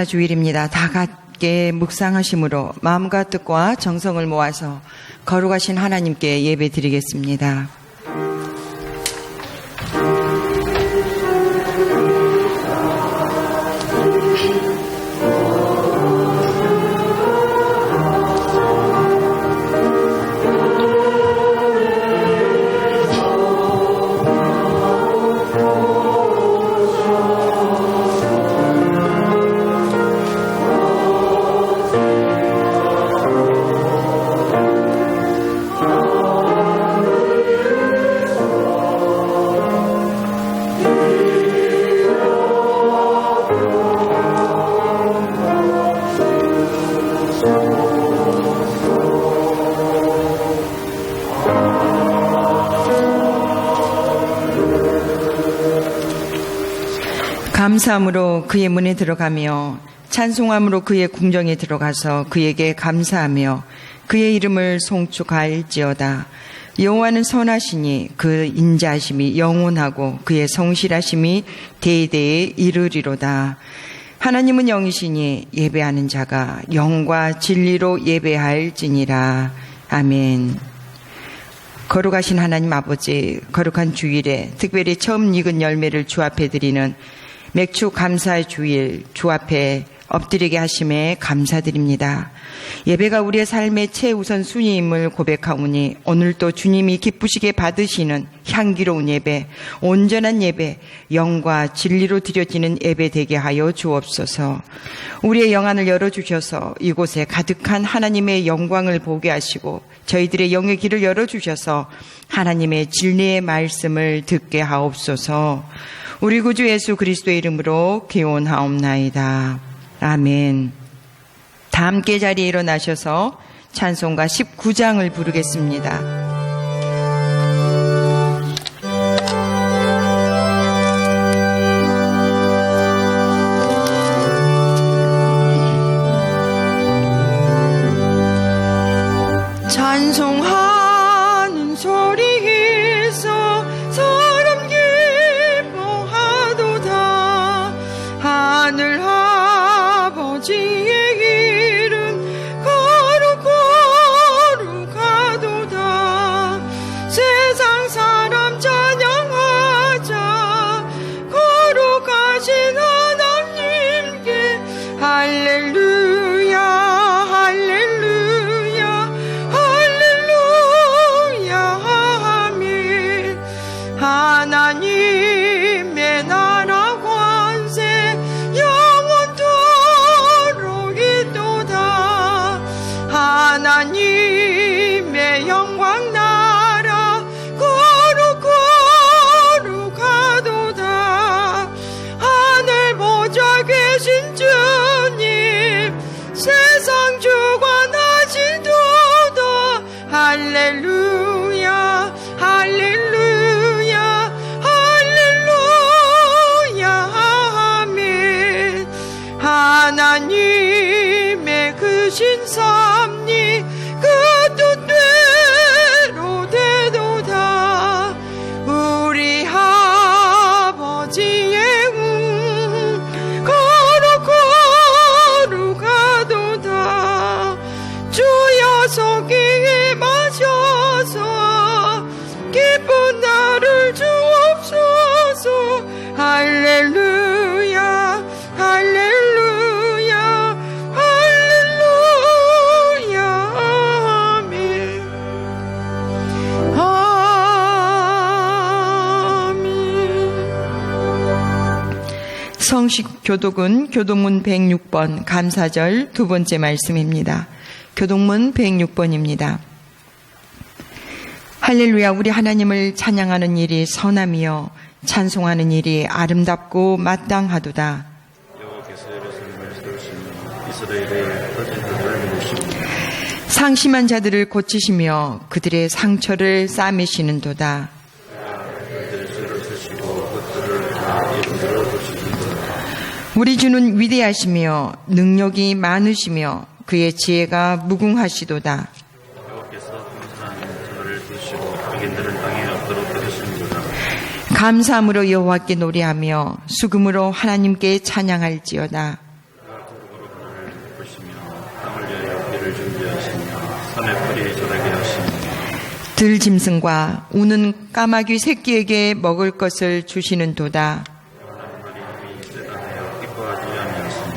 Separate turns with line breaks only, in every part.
주일입니다. 다 같게 묵상하심으로 마음과 뜻과 정성을 모아서 거룩하신 하나님께 예배 드리겠습니다. 감사함으로 그의 문에 들어가며 찬송함으로 그의 궁정에 들어가서 그에게 감사하며 그의 이름을 송축할지어다. 여호와는 선하시니 그 인자하심이 영원하고 그의 성실하심이 대대에 이르리로다. 하나님은 영이시니 예배하는 자가 영과 진리로 예배할지니라. 아멘. 거룩하신 하나님 아버지, 거룩한 주일에 특별히 처음 익은 열매를 주 앞에 드리는 맥주 감사의 주일, 주 앞에 엎드리게 하심에 감사드립니다. 예배가 우리의 삶의 최우선 순위임을 고백하오니 오늘도 주님이 기쁘시게 받으시는 향기로운 예배, 온전한 예배, 영과 진리로 드려지는 예배 되게 하여 주옵소서. 우리의 영안을 열어주셔서 이곳에 가득한 하나님의 영광을 보게 하시고 저희들의 영의 길을 열어주셔서 하나님의 진리의 말씀을 듣게 하옵소서. 우리 구주 예수 그리스도의 이름으로 기원하옵나이다. 아멘. 다 함께 자리에 일어나셔서 찬송가 19장을 부르겠습니다. 찬송하는 소리에서 사람 기뻐하도다. 하늘 아버지의 이름 거룩하도다. 세상 사람 찬양하자. 거룩하신 하나님께 할렐루야 할렐루야 할렐루야 아멘. 하나님의 나라 권세 영원토록 있도다. 하나님의 영광 나라 거룩하도다. 하늘 보좌 계신 주님 세상 주관하시도다. 할렐루야 할렐루야 할렐루야 아멘. 하나님의 그 신섭리 그 뜻대로 되도다. 우리 아버지의 거룩하도다. 주여 속에 마셔서 기쁜 나를 주옵소서. 할렐루야 할렐루야 할렐루야 아멘. 아멘. 성식 교독은 교독문 106번 감사절 두 번째 말씀입니다. 교독문 106번입니다. 할렐루야. 우리 하나님을 찬양하는 일이 선함이요 찬송하는 일이 아름답고 마땅하도다. 상심한 자들을 고치시며 그들의 상처를 싸매시는도다. 우리 주는 위대하시며 능력이 많으시며 그의 지혜가 무궁하시도다. 감사함으로 여호와께 노래하며 수금으로 하나님께 찬양할지어다.
푸시며 땅을 위하여 비를 준비하시며 산의 풀이 자라게 하시며
들짐승과 우는 까마귀 새끼에게 먹을 것을 주시는 도다.
하나님의 힘이 세다하여 기뻐하지 아니하시며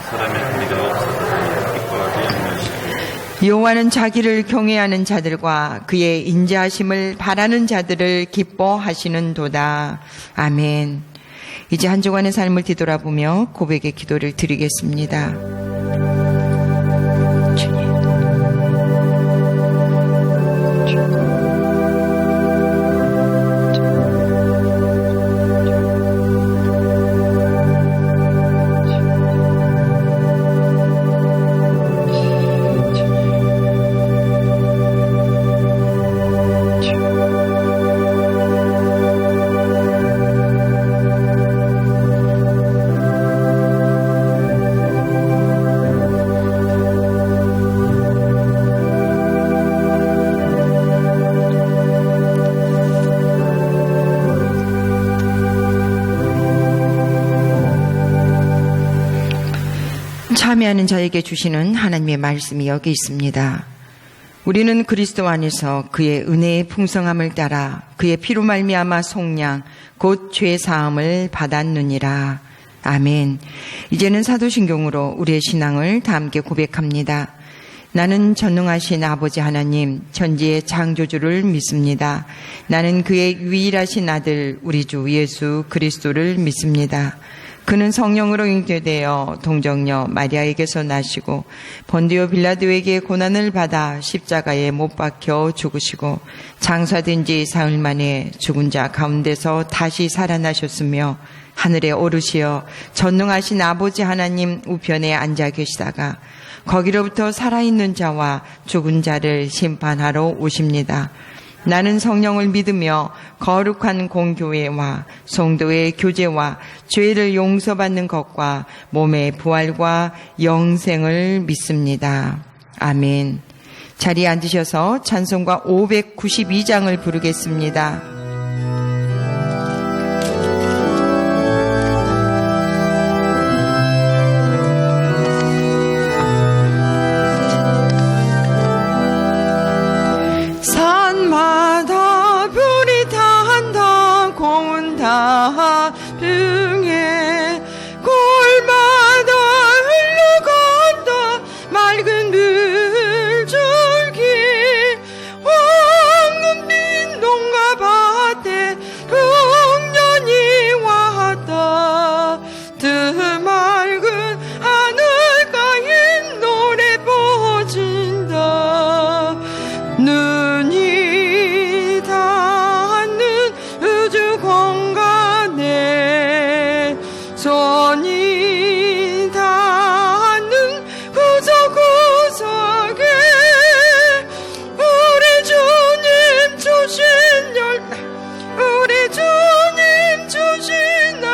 사람의 뿌리가 없어서 기뻐하지 아니하시며
여호와는 자기를 경외하는 자들과 그의 인자하심을 바라는 자들을 기뻐하시는 도다. 아멘. 이제 한 주간의 삶을 뒤돌아보며 고백의 기도를 드리겠습니다. 주님. 참여하는 자에게 주시는 하나님의 말씀이 여기 있습니다. 우리는 그리스도 안에서 그의 은혜의 풍성함을 따라 그의 피로 말미암아 속량 곧 죄 사함을 받았느니라. 아멘. 이제는 사도신경으로 우리의 신앙을 다 함께 고백합니다. 나는 전능하신 아버지 하나님 천지의 창조주를 믿습니다. 나는 그의 유일하신 아들 우리 주 예수 그리스도를 믿습니다. 그는 성령으로 잉태되어 동정녀 마리아에게서 나시고 본디오 빌라도에게 고난을 받아 십자가에 못 박혀 죽으시고 장사된 지 사흘 만에 죽은 자 가운데서 다시 살아나셨으며 하늘에 오르시어 전능하신 아버지 하나님 우편에 앉아 계시다가 거기로부터 살아있는 자와 죽은 자를 심판하러 오십니다. 나는 성령을 믿으며 거룩한 공교회와 성도의 교제와 죄를 용서받는 것과 몸의 부활과 영생을 믿습니다. 아멘. 자리에 앉으셔서 찬송가 592장을 부르겠습니다.
등에 골마다 흘러간다 맑은 물줄기 황금빛 농가 밭에 풍년이 왔다 드맑은 하늘가에 노래 퍼진다 눈이 닿는 우주 공간에 손이 닿는 구석구석에 우리 주님 주신 열매 우리 주님 주신 날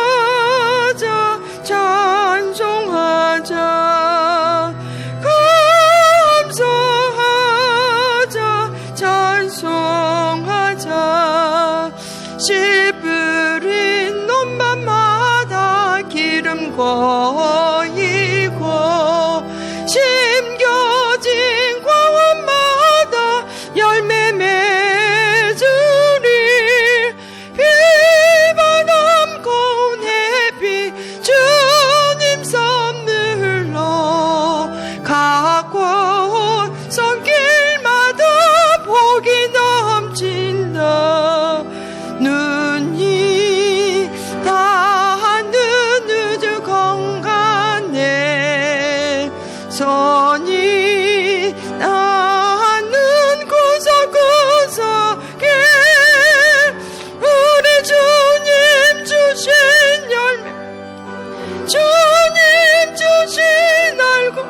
감사하자 찬송하자 감사하자 찬송하자 씨 뿌린 논밭마다 기름 고이고 심겨진 과원마다 열매 맺으리 비바람 고운 햇빛 주님 선물로 가고 손길마다 복이 넘친다 눈이 닿는 우주 공간에 손이 닿는 구석구석에 우리 주님 주신 열매 주님 주신 알고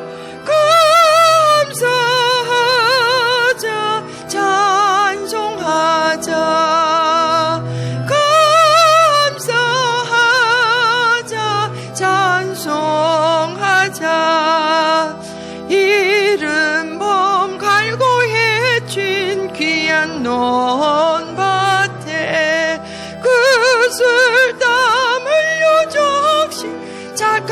감사하자 찬송하자 감사하자 찬송하자 이른 봄 갈고 해친 귀한 논밭에 그슬땀 흘려 적시 작은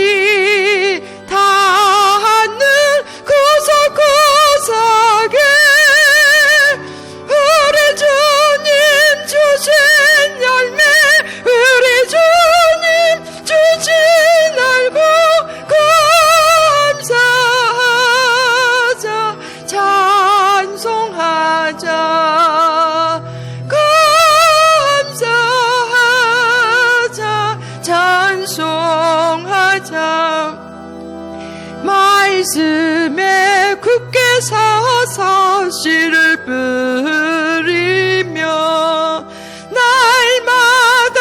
눈이 닿는 구석구석에 우리 주님 주신 열매, 우리 주님 주신 알고 감사하자, 찬송하자, 감사하자, 찬송하자. 말씀에 굳게 서서 씨를 뿌리며 날마다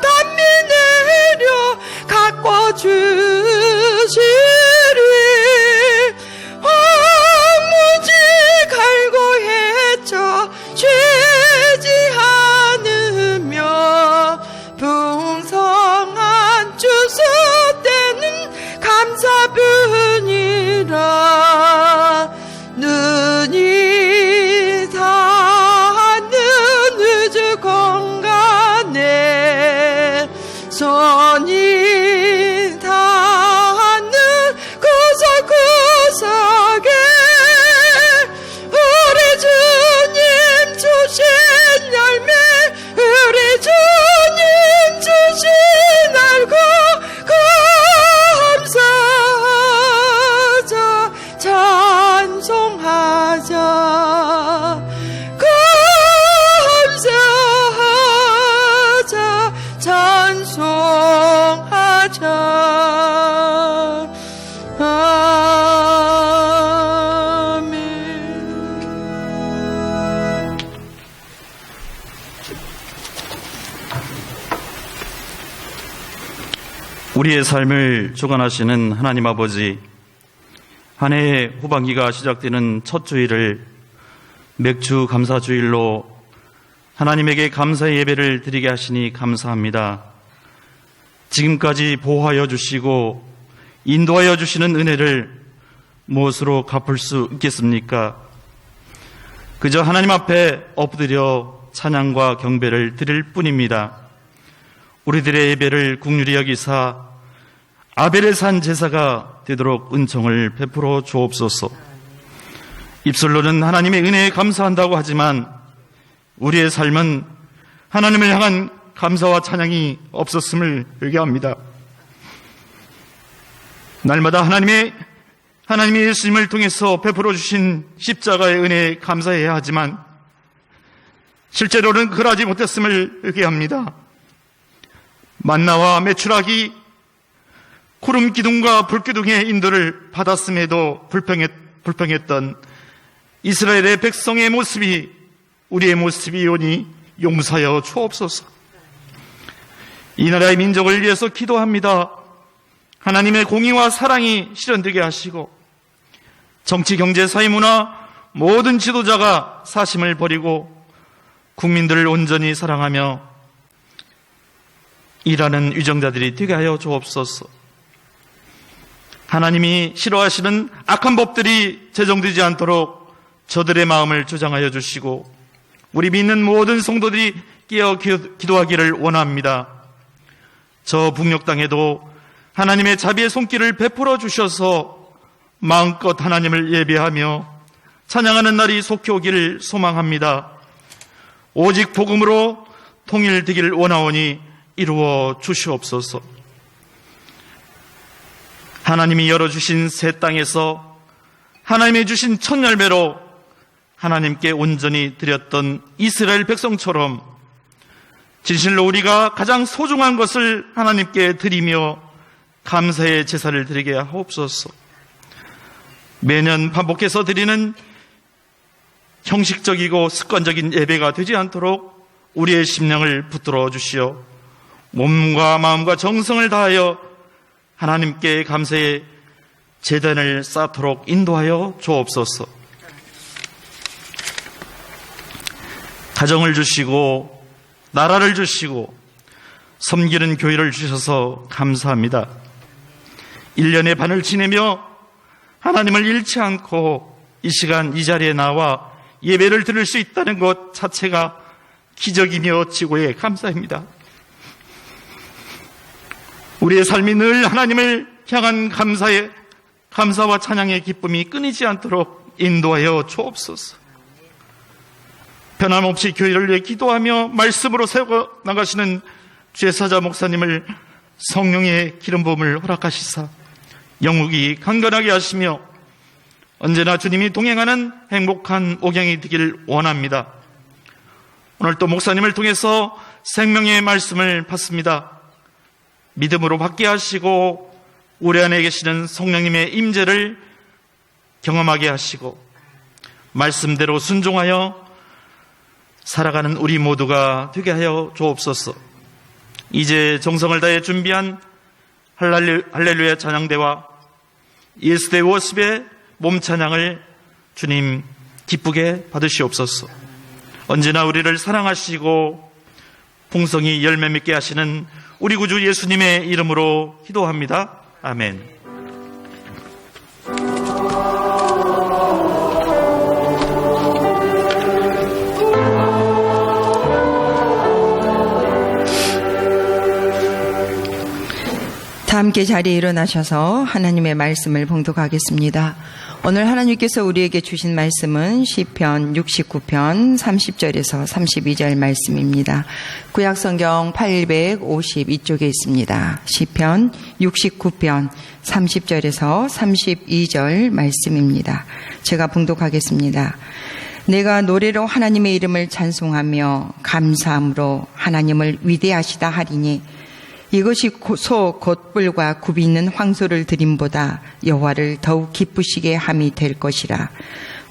단미 내려 가꿔 주시리. 황무지 갈고 헤쳐 쉬지 않으며 풍성한 주수 때는 감사뿐이라. 눈이 닿는 우주 공간에 손이 닿는 구석구석에 우리 주님 주신 열매, 우리 주님 주신 알고 감사하자, 찬송하자, 감사하자, 찬송하자. 아멘.
우리의 삶을 주관하시는 하나님 아버지, 한 해의 후반기가 시작되는 첫 주일을 맥주 감사주일로 하나님에게 감사의 예배를 드리게 하시니 감사합니다. 지금까지 보호하여 주시고 인도하여 주시는 은혜를 무엇으로 갚을 수 있겠습니까? 그저 하나님 앞에 엎드려 찬양과 경배를 드릴 뿐입니다. 우리들의 예배를 긍휼히 여기사 아벨의 산 제사가 되도록 은총을 베풀어 주옵소서. 입술로는 하나님의 은혜에 감사한다고 하지만 우리의 삶은 하나님을 향한 감사와 찬양이 없었음을 회개합니다. 날마다 하나님이 예수님을 통해서 베풀어 주신 십자가의 은혜에 감사해야 하지만 실제로는 그러하지 못했음을 회개합니다. 만나와 메추라기, 구름 기둥과 불 기둥의 인도를 받았음에도 불평했던 이스라엘의 백성의 모습이 우리의 모습이오니 용서하여 주옵소서. 이 나라의 민족을 위해서 기도합니다. 하나님의 공의와 사랑이 실현되게 하시고 정치, 경제, 사회, 문화 모든 지도자가 사심을 버리고 국민들을 온전히 사랑하며 일하는 위정자들이 되게 하여 주옵소서. 하나님이 싫어하시는 악한 법들이 제정되지 않도록 저들의 마음을 조장하여 주시고 우리 믿는 모든 성도들이 깨어 기도하기를 원합니다. 저 북녘 땅에도 하나님의 자비의 손길을 베풀어 주셔서 마음껏 하나님을 예배하며 찬양하는 날이 속히 오기를 소망합니다. 오직 복음으로 통일되기를 원하오니 이루어 주시옵소서. 하나님이 열어주신 새 땅에서 하나님이 주신 첫 열매로 하나님께 온전히 드렸던 이스라엘 백성처럼 진실로 우리가 가장 소중한 것을 하나님께 드리며 감사의 제사를 드리게 하옵소서. 매년 반복해서 드리는 형식적이고 습관적인 예배가 되지 않도록 우리의 심령을 붙들어 주시어 몸과 마음과 정성을 다하여 하나님께 감사의 제단을 쌓도록 인도하여 주옵소서. 가정을 주시고 나라를 주시고 섬기는 교회를 주셔서 감사합니다. 1년의 반을 지내며 하나님을 잃지 않고 이 시간 이 자리에 나와 예배를 드릴 수 있다는 것 자체가 기적이며 지고에 감사합니다. 우리의 삶이 늘 하나님을 향한 감사와 찬양의 기쁨이 끊이지 않도록 인도하여 주옵소서. 변함없이 교회를 위해 기도하며 말씀으로 세워 나가시는 죄사자 목사님을 성령의 기름 부음을 허락하시사 영육이 강건하게 하시며 언제나 주님이 동행하는 행복한 오경이 되길 원합니다. 오늘 또 목사님을 통해서 생명의 말씀을 받습니다. 믿음으로 받게 하시고 우리 안에 계시는 성령님의 임재를 경험하게 하시고 말씀대로 순종하여 살아가는 우리 모두가 되게 하여 주옵소서. 이제 정성을 다해 준비한 할렐루야 찬양대와 예수대 워십의 몸 찬양을 주님 기쁘게 받으시옵소서. 언제나 우리를 사랑하시고 풍성히 열매 맺게 하시는 우리 구주 예수님의 이름으로 기도합니다. 아멘.
다 함께 자리에 일어나셔서 하나님의 말씀을 봉독하겠습니다. 오늘 하나님께서 우리에게 주신 말씀은 시편 69편 30절에서 32절 말씀입니다. 구약성경 852쪽에 있습니다. 시편 69편 30절에서 32절 말씀입니다. 제가 봉독하겠습니다. 내가 노래로 하나님의 이름을 찬송하며 감사함으로 하나님을 위대하시다 하리니 이것이 소 겉불과 굽이 있는 황소를 드림보다 여호와를 더욱 기쁘시게 함이 될 것이라.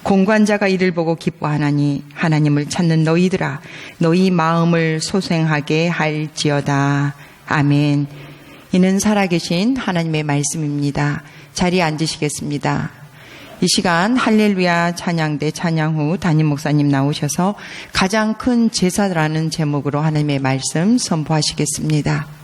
공관자가 이를 보고 기뻐하나니 하나님을 찾는 너희들아 너희 마음을 소생하게 할지어다. 아멘. 이는 살아계신 하나님의 말씀입니다. 자리에 앉으시겠습니다. 이 시간 할렐루야 찬양대 찬양 후 담임 목사님 나오셔서 가장 큰 제사라는 제목으로 하나님의 말씀 선포하시겠습니다.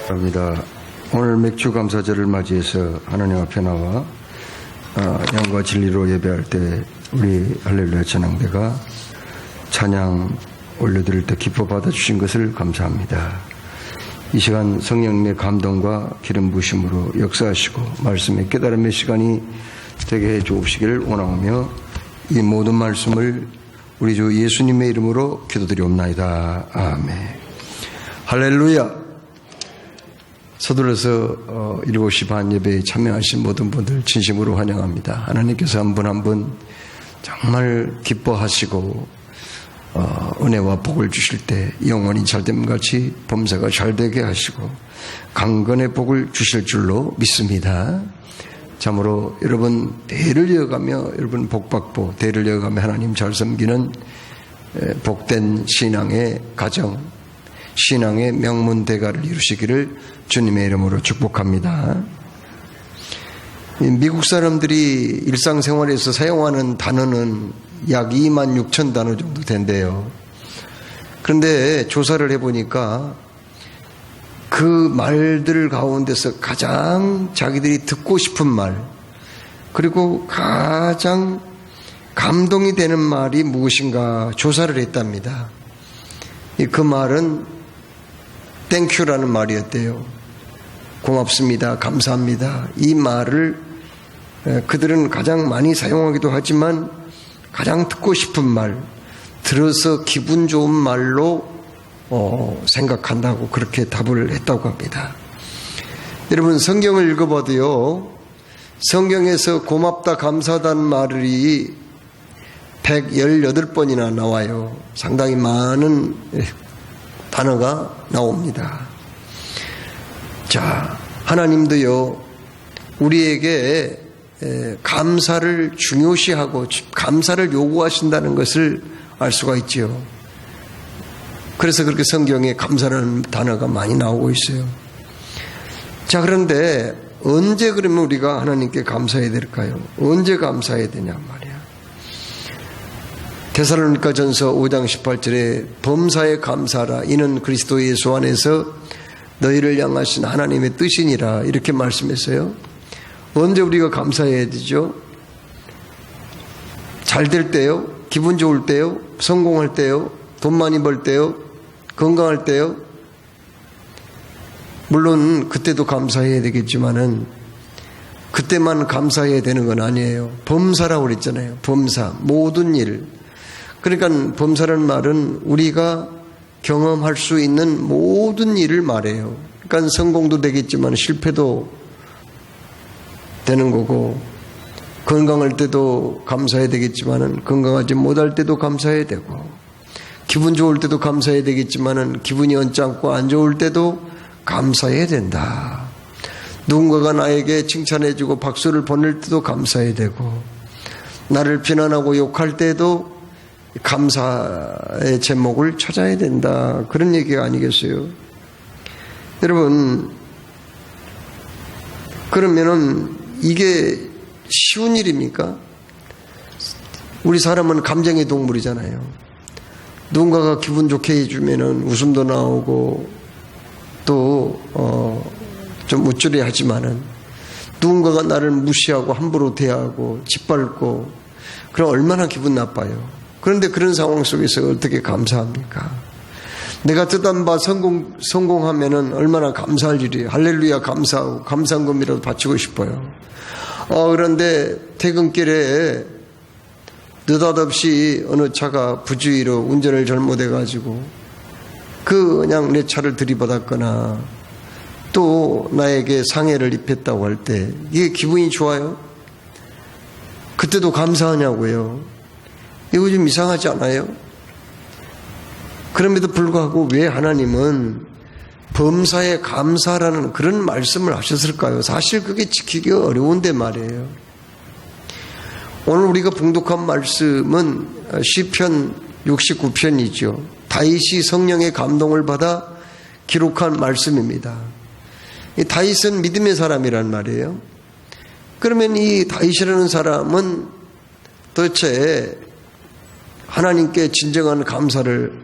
감사합니다. 오늘 맥주 감사절을 맞이해서 하나님 앞에 나와 영과 진리로 예배할 때 우리 할렐루야 찬양대가 찬양 올려드릴 때 기뻐 받아주신 것을 감사합니다. 이 시간 성령님의 감동과 기름 부으심으로 역사하시고 말씀의 깨달음의 시간이 되게 해 주옵시기를 원하오며 이 모든 말씀을 우리 주 예수님의 이름으로 기도드리옵나이다. 아멘. 할렐루야. 서둘러서 7시 반 예배에 참여하신 모든 분들 진심으로 환영합니다. 하나님께서 한 분 한 분 정말 기뻐하시고 은혜와 복을 주실 때 영원히 잘됨같이 범사가 잘되게 하시고 강건의 복을 주실 줄로 믿습니다. 참으로 여러분 대를 이어가며 여러분 복받고 대를 이어가며 하나님 잘 섬기는 복된 신앙의 가정, 신앙의 명문 대가를 이루시기를 주님의 이름으로 축복합니다. 미국 사람들이 일상생활에서 사용하는 단어는 약 2만 6천 단어 정도 된대요. 그런데 조사를 해보니까 그 말들 가운데서 가장 자기들이 듣고 싶은 말, 그리고 가장 감동이 되는 말이 무엇인가 조사를 했답니다. 그 말은 땡큐라는 말이었대요. 고맙습니다. 감사합니다. 이 말을 그들은 가장 많이 사용하기도 하지만 가장 듣고 싶은 말, 들어서 기분 좋은 말로 생각한다고 그렇게 답을 했다고 합니다. 여러분 성경을 읽어봐도요, 성경에서 고맙다 감사하다는 말이 118번이나 나와요. 상당히 많은 단어가 나옵니다. 자, 하나님도요 우리에게 감사를 중요시하고 감사를 요구하신다는 것을 알 수가 있죠. 그래서 그렇게 성경에 감사라는 단어가 많이 나오고 있어요. 자, 그런데 언제 그러면 우리가 하나님께 감사해야 될까요? 언제 감사해야 되냐 말이야. 데살로니가전서 5장 18절에 범사에 감사하라. 이는 그리스도 예수 안에서 너희를 향하신 하나님의 뜻이니라. 이렇게 말씀했어요. 언제 우리가 감사해야 되죠? 잘 될 때요? 기분 좋을 때요? 성공할 때요? 돈 많이 벌 때요? 건강할 때요? 물론 그때도 감사해야 되겠지만은 그때만 감사해야 되는 건 아니에요. 범사라고 그랬잖아요. 범사, 모든 일. 그러니까 범사라는 말은 우리가 경험할 수 있는 모든 일을 말해요. 그러니까 성공도 되겠지만 실패도 되는 거고, 건강할 때도 감사해야 되겠지만은 건강하지 못할 때도 감사해야 되고, 기분 좋을 때도 감사해야 되겠지만은 기분이 언짢고 안 좋을 때도 감사해야 된다. 누군가가 나에게 칭찬해주고 박수를 보낼 때도 감사해야 되고, 나를 비난하고 욕할 때도 감사의 제목을 찾아야 된다. 그런 얘기가 아니겠어요? 여러분, 그러면은 이게 쉬운 일입니까? 우리 사람은 감정의 동물이잖아요. 누군가가 기분 좋게 해주면은 웃음도 나오고 또 좀 우쭐해 하지만은 누군가가 나를 무시하고 함부로 대하고 짓밟고 그럼 얼마나 기분 나빠요. 그런데 그런 상황 속에서 어떻게 감사합니까? 내가 뜻한 바 성공하면은 얼마나 감사할 일이에요. 할렐루야 감사하고 감사금이라도 바치고 싶어요. 그런데 퇴근길에 느닷없이 어느 차가 부주의로 운전을 잘못해가지고 그냥 내 차를 들이받았거나 또 나에게 상해를 입혔다고 할 때 이게 기분이 좋아요? 그때도 감사하냐고요? 이거 좀 이상하지 않아요? 그럼에도 불구하고 왜 하나님은 범사에 감사라는 그런 말씀을 하셨을까요? 사실 그게 지키기가 어려운데 말이에요. 오늘 우리가 봉독한 말씀은 시편 69편이죠. 다윗이 성령의 감동을 받아 기록한 말씀입니다. 이 다윗은 믿음의 사람이란 말이에요. 그러면 이 다윗이라는 사람은 도대체 하나님께 진정한 감사를,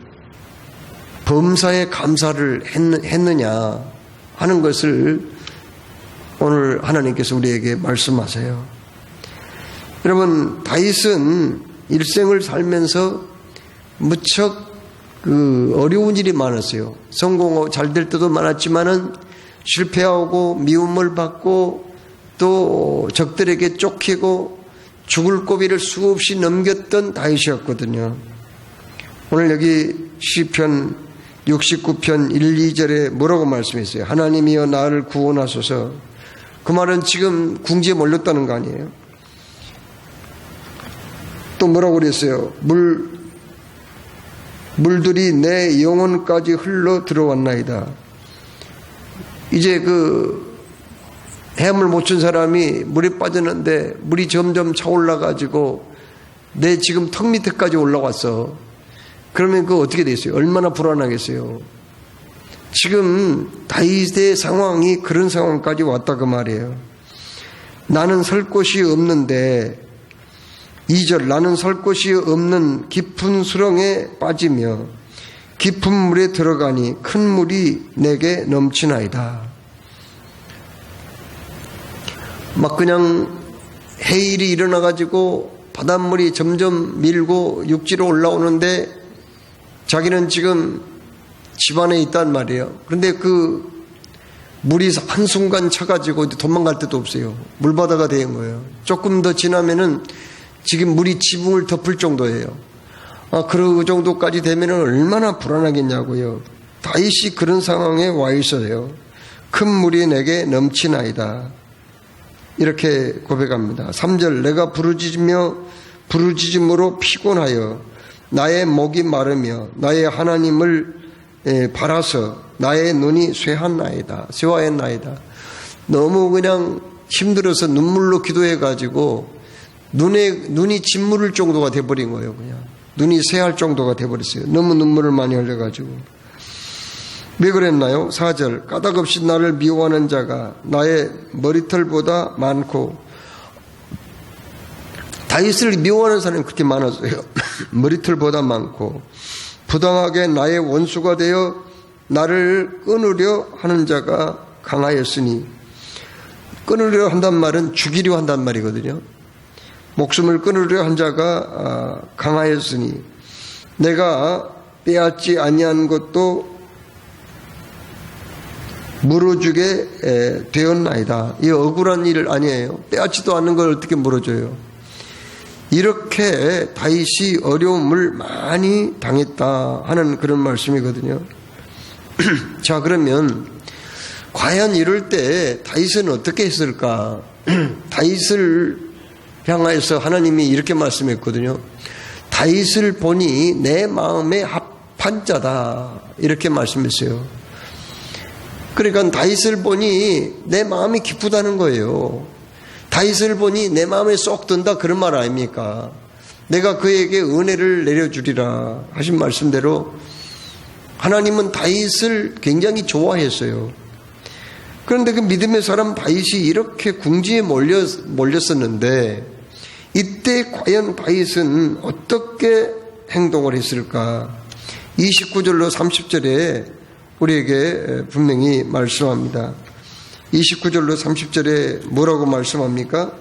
범사에 감사를 했느냐? 하는 것을 오늘 하나님께서 우리에게 말씀하세요. 여러분, 다윗은 일생을 살면서 무척 어려운 일이 많았어요. 성공하고 잘 될 때도 많았지만은 실패하고 미움을 받고 또 적들에게 쫓기고 죽을 고비를 수없이 넘겼던 다윗이었거든요. 오늘 여기 시편 69편 1, 2절에 뭐라고 말씀했어요? 하나님이여 나를 구원하소서. 그 말은 지금 궁지에 몰렸다는 거 아니에요? 또 뭐라고 그랬어요? 물들이 내 영혼까지 흘러 들어왔나이다. 이제 해물 못 준 사람이 물에 빠졌는데 물이 점점 차올라가지고 내 지금 턱 밑에까지 올라왔어. 그러면 그거 어떻게 됐어요? 얼마나 불안하겠어요? 지금 다윗의 상황이 그런 상황까지 왔다 그 말이에요. 나는 설 곳이 없는데 2절 나는 설 곳이 없는 깊은 수렁에 빠지며 깊은 물에 들어가니 큰 물이 내게 넘치나이다. 막 그냥 해일이 일어나가지고 바닷물이 점점 밀고 육지로 올라오는데 자기는 지금 집안에 있단 말이에요. 그런데 물이 한순간 차가지고 도망갈 데도 없어요. 물바다가 된 거예요. 조금 더 지나면은 지금 물이 지붕을 덮을 정도예요. 그 정도까지 되면은 얼마나 불안하겠냐고요. 다윗이 그런 상황에 와 있어요. 큰 물이 내게 넘치나이다. 이렇게 고백합니다. 3절 내가 부르짖음으로 피곤하여 나의 목이 마르며 나의 하나님을 바라서 나의 눈이 쇠하였나이다. 너무 그냥 힘들어서 눈물로 기도해가지고 눈이 짓무를 정도가 돼버린 거예요. 그냥 눈이 쇠할 정도가 돼버렸어요. 너무 눈물을 많이 흘려가지고. 왜 그랬나요? 4절 까닭없이 나를 미워하는 자가 나의 머리털보다 많고. 다윗을 미워하는 사람이 그렇게 많았어요. 머리털보다 많고 부당하게 나의 원수가 되어 나를 끊으려 하는 자가 강하였으니, 끊으려 한단 말은 죽이려 한단 말이거든요. 목숨을 끊으려 한 자가 강하였으니 내가 빼앗지 아니한 것도 물어주게 되었나이다. 이 억울한 일 아니에요. 빼앗지도 않는 걸 어떻게 물어줘요? 이렇게 다윗이 어려움을 많이 당했다 하는 그런 말씀이거든요. 자, 그러면 과연 이럴 때 다윗은 어떻게 했을까? 다윗을 향하여서 하나님이 이렇게 말씀했거든요. 다윗을 보니 내 마음에 합한 자다. 이렇게 말씀했어요. 그러니까 다윗을 보니 내 마음이 기쁘다는 거예요. 다윗을 보니 내 마음에 쏙 든다, 그런 말 아닙니까? 내가 그에게 은혜를 내려주리라 하신 말씀대로 하나님은 다윗을 굉장히 좋아했어요. 그런데 그 믿음의 사람 다윗이 이렇게 궁지에 몰렸었는데 이때 과연 다윗은 어떻게 행동을 했을까? 29절로 30절에 우리에게 분명히 말씀합니다. 29절로 30절에 뭐라고 말씀합니까?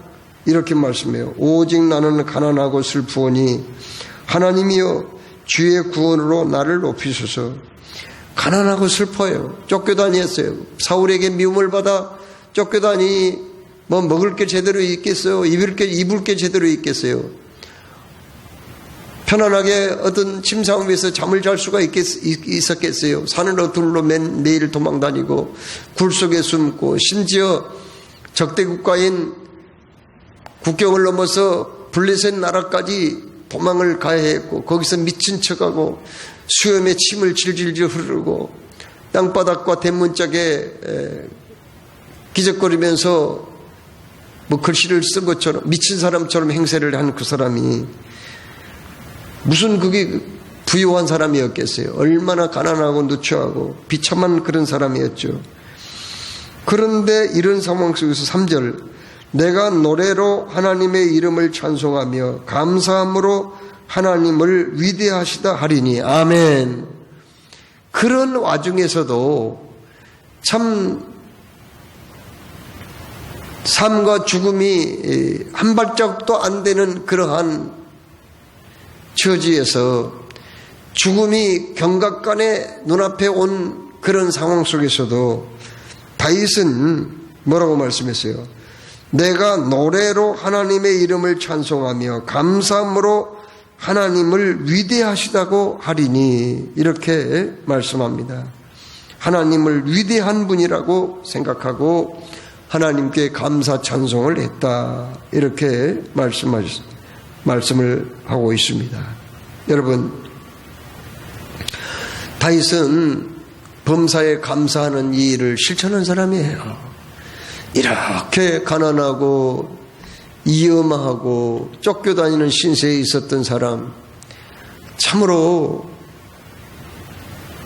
이렇게 말씀해요. 오직 나는 가난하고 슬프오니 하나님이여 주의 구원으로 나를 높이소서. 가난하고 슬퍼요. 쫓겨다녔어요. 사울에게 미움을 받아 쫓겨다니 뭐 먹을 게 제대로 있겠어요? 입을 게 제대로 있겠어요? 편안하게 어떤 침상 위에서 잠을 잘 수가 있었겠어요? 산으로 둘러 매일 도망다니고 굴 속에 숨고 심지어 적대 국가인 국경을 넘어서 블레셋 나라까지 도망을 가야 했고 거기서 미친 척하고 수염에 침을 질질질 흐르고 땅바닥과 대문짝에 기적거리면서 뭐 글씨를 쓴 것처럼 미친 사람처럼 행세를 한 그 사람이 무슨 그게 부유한 사람이었겠어요. 얼마나 가난하고 누추하고 비참한 그런 사람이었죠. 그런데 이런 상황 속에서 3절 내가 노래로 하나님의 이름을 찬송하며 감사함으로 하나님을 위대하시다 하리니. 아멘. 그런 와중에서도 참 삶과 죽음이 한 발짝도 안 되는 그러한 처지에서 죽음이 경각간에 눈앞에 온 그런 상황 속에서도 다윗은 뭐라고 말씀했어요? 내가 노래로 하나님의 이름을 찬송하며 감사함으로 하나님을 위대하시다고 하리니, 이렇게 말씀합니다. 하나님을 위대한 분이라고 생각하고 하나님께 감사 찬송을 했다, 이렇게 말씀을 하고 있습니다. 여러분, 다윗은 범사에 감사하는 이 일을 실천한 사람이에요. 이렇게 가난하고 이엄하고 쫓겨다니는 신세에 있었던 사람, 참으로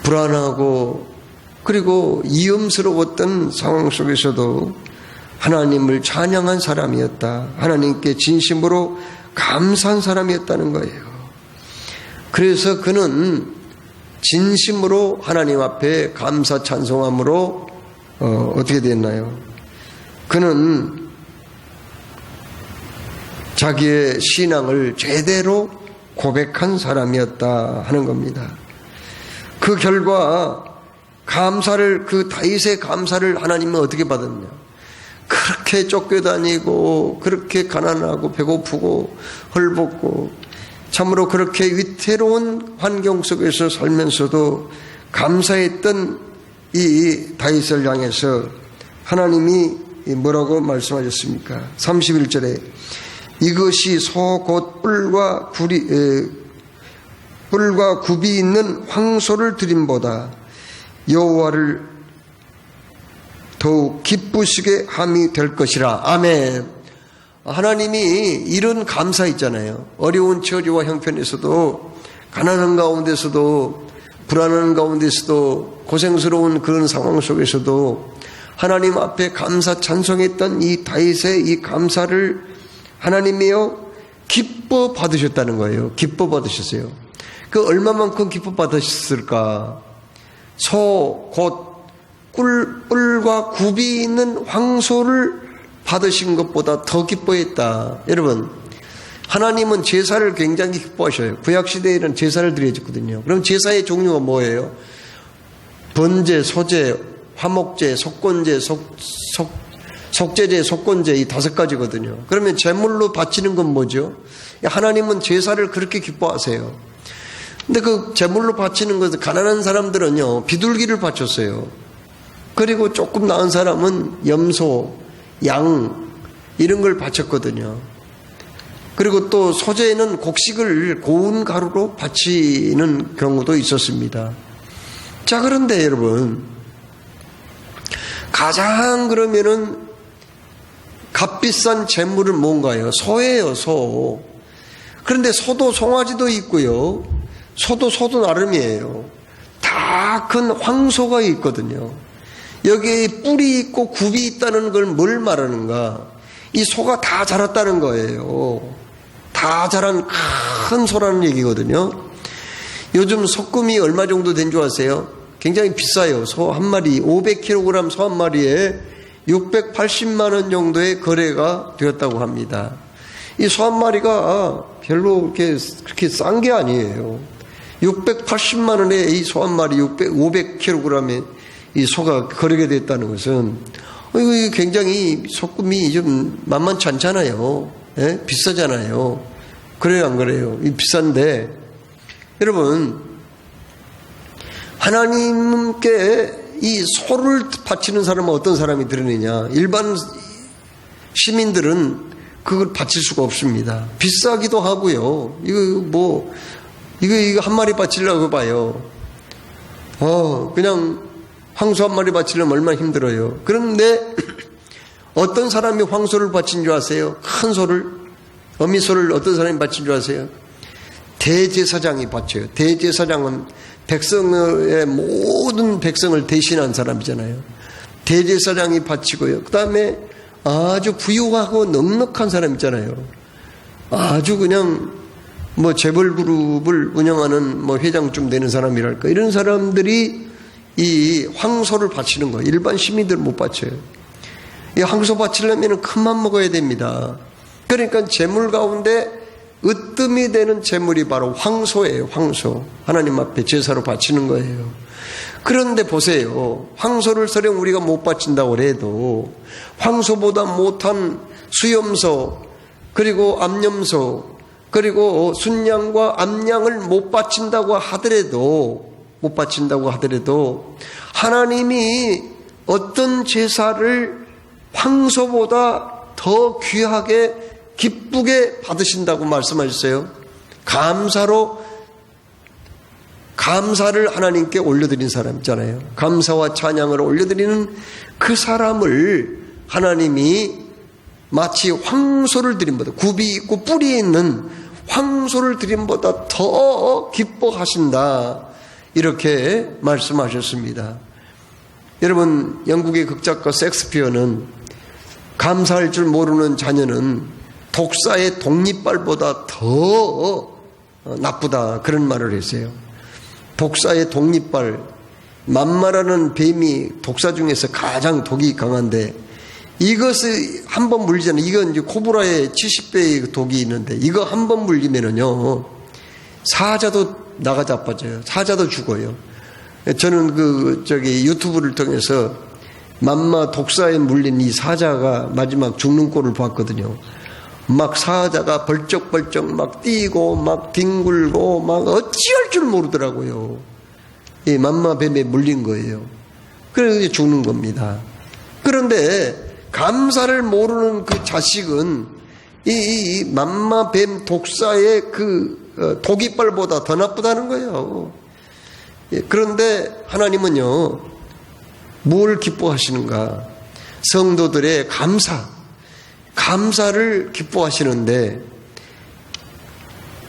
불안하고 그리고 위험스러웠던 상황 속에서도 하나님을 찬양한 사람이었다. 하나님께 진심으로 감사한 사람이었다는 거예요. 그래서 그는 진심으로 하나님 앞에 감사 찬송함으로 어떻게 됐나요? 그는 자기의 신앙을 제대로 고백한 사람이었다 하는 겁니다. 그 결과 감사를, 그 다윗의 감사를 하나님은 어떻게 받았냐? 그렇게 쫓겨다니고 그렇게 가난하고 배고프고 헐벗고 참으로 그렇게 위태로운 환경 속에서 살면서도 감사했던 이 다윗을 향해서 하나님이 뭐라고 말씀하셨습니까? 31절에 이것이 소 곧 뿔과 굽이 있는 황소를 드림보다 여호와를 더욱 기쁘시게 함이 될 것이라. 아멘. 하나님이 이런 감사 있잖아요. 어려운 처지와 형편에서도, 가난한 가운데서도, 불안한 가운데서도, 고생스러운 그런 상황 속에서도 하나님 앞에 감사 찬송했던 이 다윗의 이 감사를 하나님이요 기뻐 받으셨다는 거예요. 기뻐 받으셨어요. 그 얼마만큼 기뻐 받으셨을까? 소 곧 뿔과 굽이 있는 황소를 받으신 것보다 더 기뻐했다. 여러분, 하나님은 제사를 굉장히 기뻐하셔요. 구약시대에는 제사를 드려졌거든요. 그럼 제사의 종류가 뭐예요? 번제, 소제, 화목제, 속건제, 속제제, 속건제, 이 5가지거든요. 그러면 제물로 바치는 건 뭐죠? 하나님은 제사를 그렇게 기뻐하세요. 근데 그 제물로 바치는 것은 가난한 사람들은요 비둘기를 바쳤어요. 그리고 조금 나은 사람은 염소, 양 이런 걸 바쳤거든요. 그리고 또 소제는 곡식을 고운 가루로 바치는 경우도 있었습니다. 자, 그런데 여러분, 가장 그러면은 값비싼 제물은 뭔가요? 소예요, 소. 그런데 소도 송아지도 있고요. 소도 나름이에요. 다 큰 황소가 있거든요. 여기에 뿔이 있고 굽이 있다는 걸 뭘 말하는가? 이 소가 다 자랐다는 거예요. 다 자란 큰 소라는 얘기거든요. 요즘 소금이 얼마 정도 된 줄 아세요? 굉장히 비싸요. 소 한 마리, 500kg 소 한 마리에 680만 원 정도의 거래가 되었다고 합니다. 이 소 한 마리가 별로 그렇게 싼 게 아니에요. 680만 원에 이 소 한 마리 500kg의 이 소가 거래가 됐다는 것은 이거 굉장히 소금이 좀 만만치 않잖아요. 예? 비싸잖아요. 그래요, 안 그래요? 이 비싼데 여러분, 하나님께 이 소를 바치는 사람은 어떤 사람이 들으느냐? 일반 시민들은 그걸 바칠 수가 없습니다. 비싸기도 하고요. 이거 한 마리 바치려고 봐요. 그냥 황소 한 마리 바치려면 얼마나 힘들어요. 그런데 어떤 사람이 황소를 바친 줄 아세요? 큰 소를, 어미소를 어떤 사람이 바친 줄 아세요? 대제사장이 바쳐요. 대제사장은 백성의 모든 백성을 대신한 사람이잖아요. 대제사장이 바치고요. 그 다음에 아주 부유하고 넉넉한 사람 있잖아요. 아주 그냥 재벌 그룹을 운영하는 회장쯤 되는 사람이랄까. 이런 사람들이 이 황소를 바치는 거예요. 일반 시민들은 못 바쳐요. 이 황소 바치려면 큰 맘 먹어야 됩니다. 그러니까 제물 가운데 으뜸이 되는 제물이 바로 황소예요. 황소. 하나님 앞에 제사로 바치는 거예요. 그런데 보세요. 황소를 설령 우리가 못 바친다고 해도 황소보다 못한 수염소 그리고 암염소 그리고 순양과 암양을 못 바친다고 하더라도 하나님이 어떤 제사를 황소보다 더 귀하게 기쁘게 받으신다고 말씀하셨어요. 감사를 하나님께 올려드린 사람 있잖아요. 감사와 찬양을 올려드리는 그 사람을 하나님이 마치 황소를 드림보다, 굽이 있고 뿔이 있는 황소를 드림보다 더 기뻐하신다, 이렇게 말씀하셨습니다. 여러분, 영국의 극작가 섹스피어는 감사할 줄 모르는 자녀는 독사의 독립발보다 더 나쁘다, 그런 말을 했어요. 독사의 독립발, 만마라는 뱀이 독사 중에서 가장 독이 강한데, 이것을 한번 물리잖아요. 이건 이제 코브라의 70배의 독이 있는데, 이거 한번 물리면은요, 사자도 나가 자빠져요. 사자도 죽어요. 저는 유튜브를 통해서 만마 독사에 물린 이 사자가 마지막 죽는 꼴을 봤거든요. 막 사자가 벌쩍벌쩍 막 뛰고 막 뒹굴고 막 어찌할 줄 모르더라고요. 이 만마뱀에 물린 거예요. 그래서 죽는 겁니다. 그런데 감사를 모르는 그 자식은 이 만마뱀 독사의 그 독이빨보다 더 나쁘다는 거예요. 그런데 하나님은요, 뭘 기뻐하시는가? 성도들의 감사를 기뻐하시는데,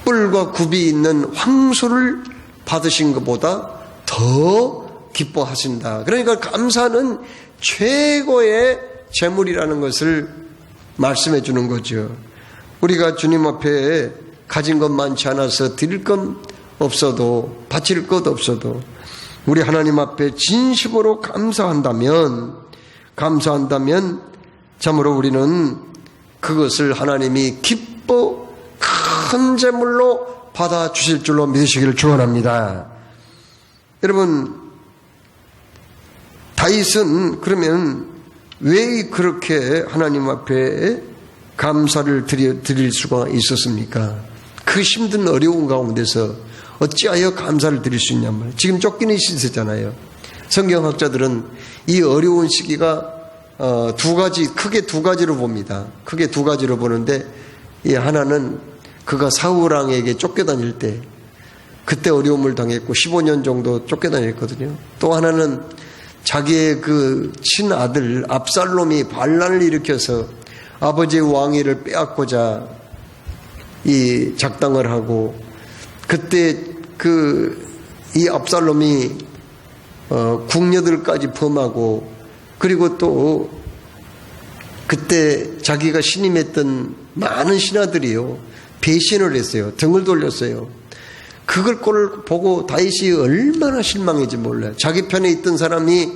뿔과 굽이 있는 황소를 받으신 것보다 더 기뻐하신다. 그러니까 감사는 최고의 재물이라는 것을 말씀해 주는 거죠. 우리가 주님 앞에 가진 것 많지 않아서 드릴 것 없어도, 바칠 것 없어도, 우리 하나님 앞에 진심으로 감사한다면 참으로 우리는 그것을 하나님이 기뻐 큰 재물로 받아주실 줄로 믿으시기를 축원합니다. 여러분, 다윗은 그러면 왜 그렇게 하나님 앞에 감사를 드릴 수가 있었습니까? 그 힘든 어려운 가운데서 어찌하여 감사를 드릴 수 있냔 말이에요. 지금 쫓기는 시대잖아요. 성경학자들은 이 어려운 시기가 크게 두 가지로 봅니다. 크게 두 가지로 보는데, 이 하나는 그가 사울왕에게 쫓겨다닐 때, 그때 어려움을 당했고 15년 정도 쫓겨다녔거든요. 또 하나는 자기의 그 친아들 압살롬이 반란을 일으켜서 아버지의 왕위를 빼앗고자 이 작당을 하고, 그때 이 압살롬이 궁녀들까지 범하고, 그리고 또 그때 자기가 신임했던 많은 신하들이요, 배신을 했어요. 등을 돌렸어요. 그걸 보고 다윗이 얼마나 실망했지 몰라요. 자기 편에 있던 사람이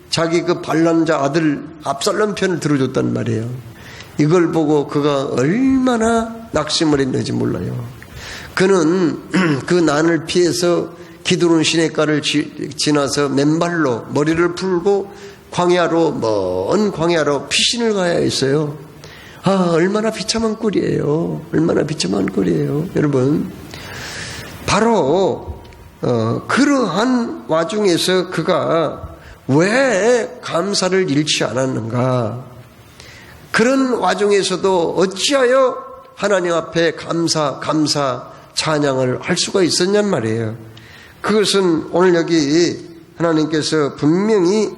자기 그 반란자 아들 압살롬 편을 들어줬단 말이에요. 이걸 보고 그가 얼마나 낙심을 했는지 몰라요. 그는 그 난을 피해서 기드론 시냇가를 지나서 맨발로 머리를 풀고 먼 광야로 피신을 가야 했어요. 얼마나 비참한 꼴이에요. 여러분, 바로 그러한 와중에서 그가 왜 감사를 잃지 않았는가? 그런 와중에서도 어찌하여 하나님 앞에 감사 찬양을 할 수가 있었냔 말이에요. 그것은 오늘 여기 하나님께서 분명히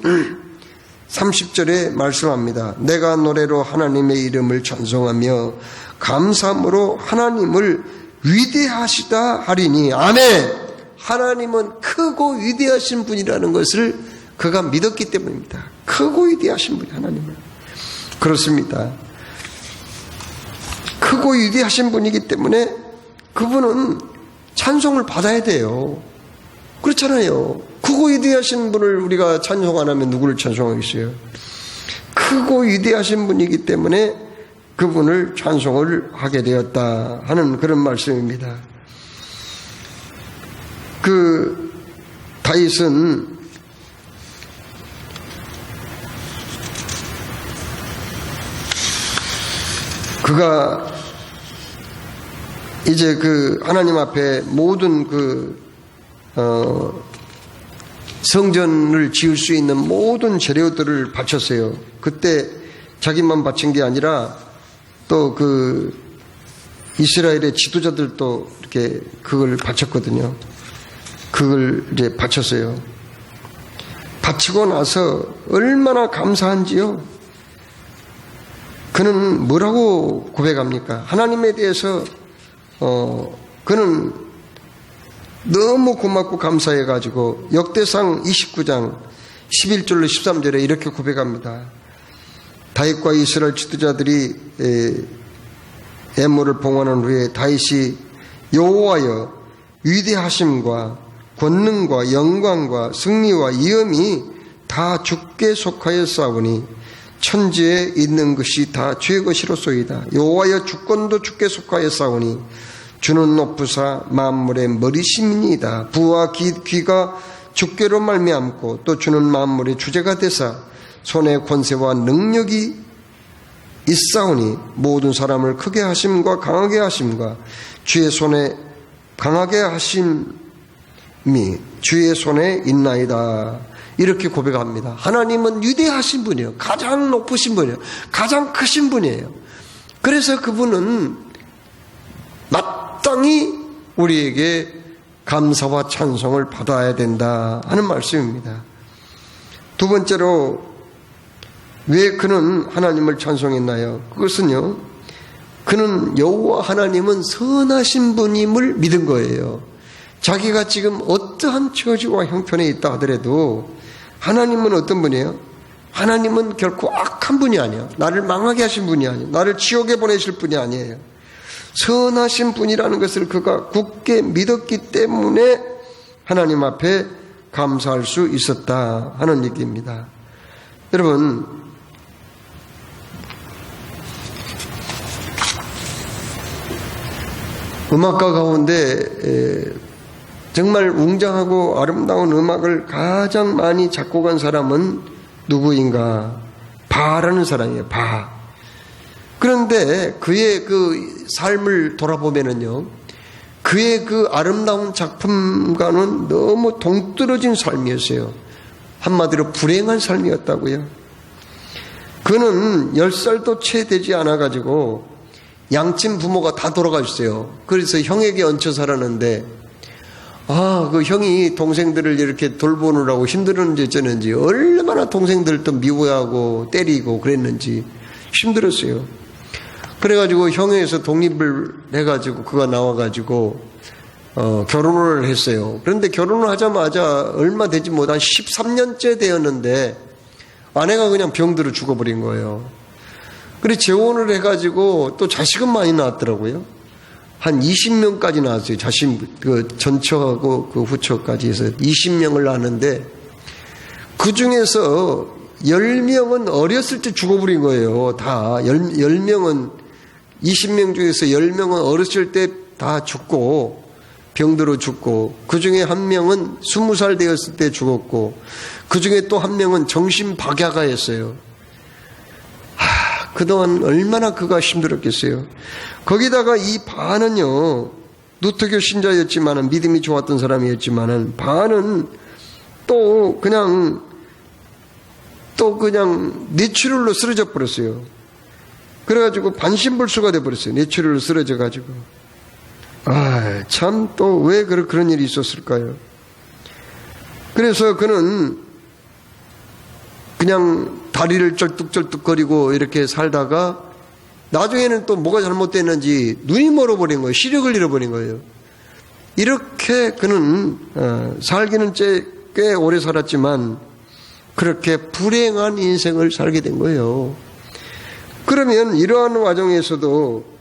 30절에 말씀합니다. 내가 노래로 하나님의 이름을 찬송하며 감사함으로 하나님을 위대하시다 하리니. 아멘. 하나님은 크고 위대하신 분이라는 것을 그가 믿었기 때문입니다. 크고 위대하신 분이 하나님은. 그렇습니다. 크고 위대하신 분이기 때문에 그분은 찬송을 받아야 돼요. 그렇잖아요. 크고 위대하신 분을 우리가 찬송 안 하면 누구를 찬송하겠어요? 크고 위대하신 분이기 때문에 그분을 찬송을 하게 되었다 하는 그런 말씀입니다. 다윗은 그가 이제 하나님 앞에 모든 성전을 지을 수 있는 모든 재료들을 바쳤어요. 그때 자기만 바친 게 아니라 또 이스라엘의 지도자들도 이렇게 그걸 바쳤거든요. 그걸 이제 바쳤어요. 바치고 나서 얼마나 감사한지요. 그는 뭐라고 고백합니까? 하나님에 대해서 그는 너무 고맙고 감사해가지고 역대상 29장 11절로 13절에 이렇게 고백합니다. 다윗과 이스라엘 지도자들이 애물을 봉헌한 후에 다윗이 여호와여 위대하심과 권능과 영광과 승리와 위엄이 다 주께 속하였사오니 천지에 있는 것이 다 주의 것이로소이다. 여호와여 주권도 주께 속하였사오니 주는 높으사 만물의 머리심이니이다. 부와 귀가 주께로 말미암고 또 주는 만물의 주제가 되사 손에 권세와 능력이 있사오니 모든 사람을 크게 하심과 강하게 하심과 주의 손에 강하게 하심이 주의 손에 있나이다. 이렇게 고백합니다. 하나님은 위대하신 분이에요. 가장 높으신 분이에요. 가장 크신 분이에요. 그래서 그분은 마땅히 우리에게 감사와 찬송을 받아야 된다 하는 말씀입니다. 두 번째로 왜 그는 하나님을 찬송했나요? 그것은요, 그는 여호와 하나님은 선하신 분임을 믿은 거예요. 자기가 지금 어떠한 처지와 형편에 있다 하더라도 하나님은 어떤 분이에요? 하나님은 결코 악한 분이 아니에요. 나를 망하게 하신 분이 아니에요. 나를 지옥에 보내실 분이 아니에요. 선하신 분이라는 것을 그가 굳게 믿었기 때문에 하나님 앞에 감사할 수 있었다 하는 얘기입니다. 여러분, 음악가 가운데 정말 웅장하고 아름다운 음악을 가장 많이 작곡한 사람은 누구인가? 바라는 사람이에요. 바. 그런데 그의 삶을 돌아보면은요, 그의 아름다운 작품과는 너무 동떨어진 삶이었어요. 한마디로 불행한 삶이었다고요. 그는 10살도 채 되지 않아가지고 양친 부모가 다 돌아가셨어요. 그래서 형에게 얹혀 살았는데, 그 형이 동생들을 이렇게 돌보느라고 힘들었는지 어쩌는지, 얼마나 동생들도 미워하고 때리고 그랬는지 힘들었어요. 그래가지고 형에서 독립을 해가지고 그가 나와가지고 결혼을 했어요. 그런데 결혼을 하자마자 얼마 되지 못한 13년째 되었는데 아내가 그냥 병들어 죽어버린 거예요. 그래 재혼을 해가지고 또 자식은 많이 낳았더라고요. 한 20명까지 낳았어요. 전처하고 후처까지 해서 20명을 낳았는데 그 중에서 10명은 어렸을 때 죽어버린 거예요. 다 10명은 20명 중에서 10명은 어렸을 때 다 죽고 병들어 죽고, 그 중에 한 명은 20살 되었을 때 죽었고, 그 중에 또 한 명은 정신박약하였어요. 그동안 얼마나 그가 힘들었겠어요. 거기다가 이 바는요, 누트교 신자였지만은, 믿음이 좋았던 사람이었지만은, 바는 또 그냥 뇌출혈로 쓰러져 버렸어요. 그래가지고 반신불수가 돼버렸어요. 뇌출혈로 쓰러져가지고. 참 또 왜 그런 일이 있었을까요? 그래서 그는 그냥 다리를 쩔뚝쩔뚝거리고 이렇게 살다가 나중에는 또 뭐가 잘못됐는지 눈이 멀어버린 거예요. 시력을 잃어버린 거예요. 이렇게 그는 살기는 꽤 오래 살았지만 그렇게 불행한 인생을 살게 된 거예요. 그러면 이러한 과정에서도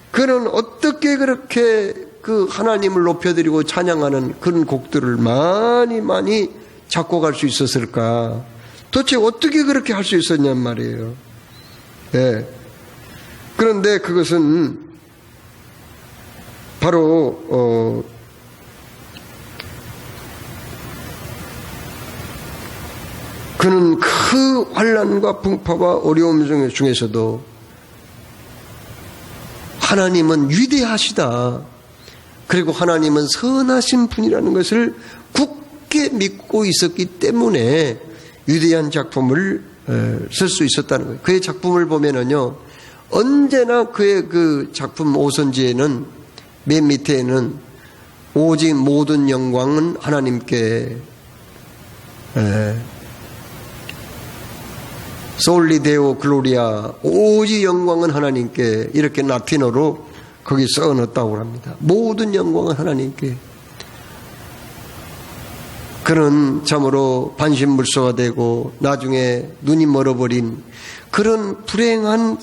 그는 어떻게 그렇게 그 하나님을 높여드리고 찬양하는 그런 곡들을 많이 작곡할 수 있었을까? 도대체 어떻게 그렇게 할 수 있었냔 말이에요. 네. 그런데 그것은 바로 그는 그 환난과 풍파와 어려움 중에서도 하나님은 위대하시다. 그리고 하나님은 선하신 분이라는 것을 굳게 믿고 있었기 때문에 위대한 작품을 쓸 수 있었다는 거예요. 그의 작품을 보면은요, 언제나 그의 그 작품 오선지에는 맨 밑에는 오직 모든 영광은 하나님께, 솔리 데오 글로리아, 오직 영광은 하나님께, 이렇게 라틴어로 거기 써 넣었다고 합니다. 모든 영광은 하나님께. 그는 참으로 반신불수가 되고 나중에 눈이 멀어버린 그런 불행한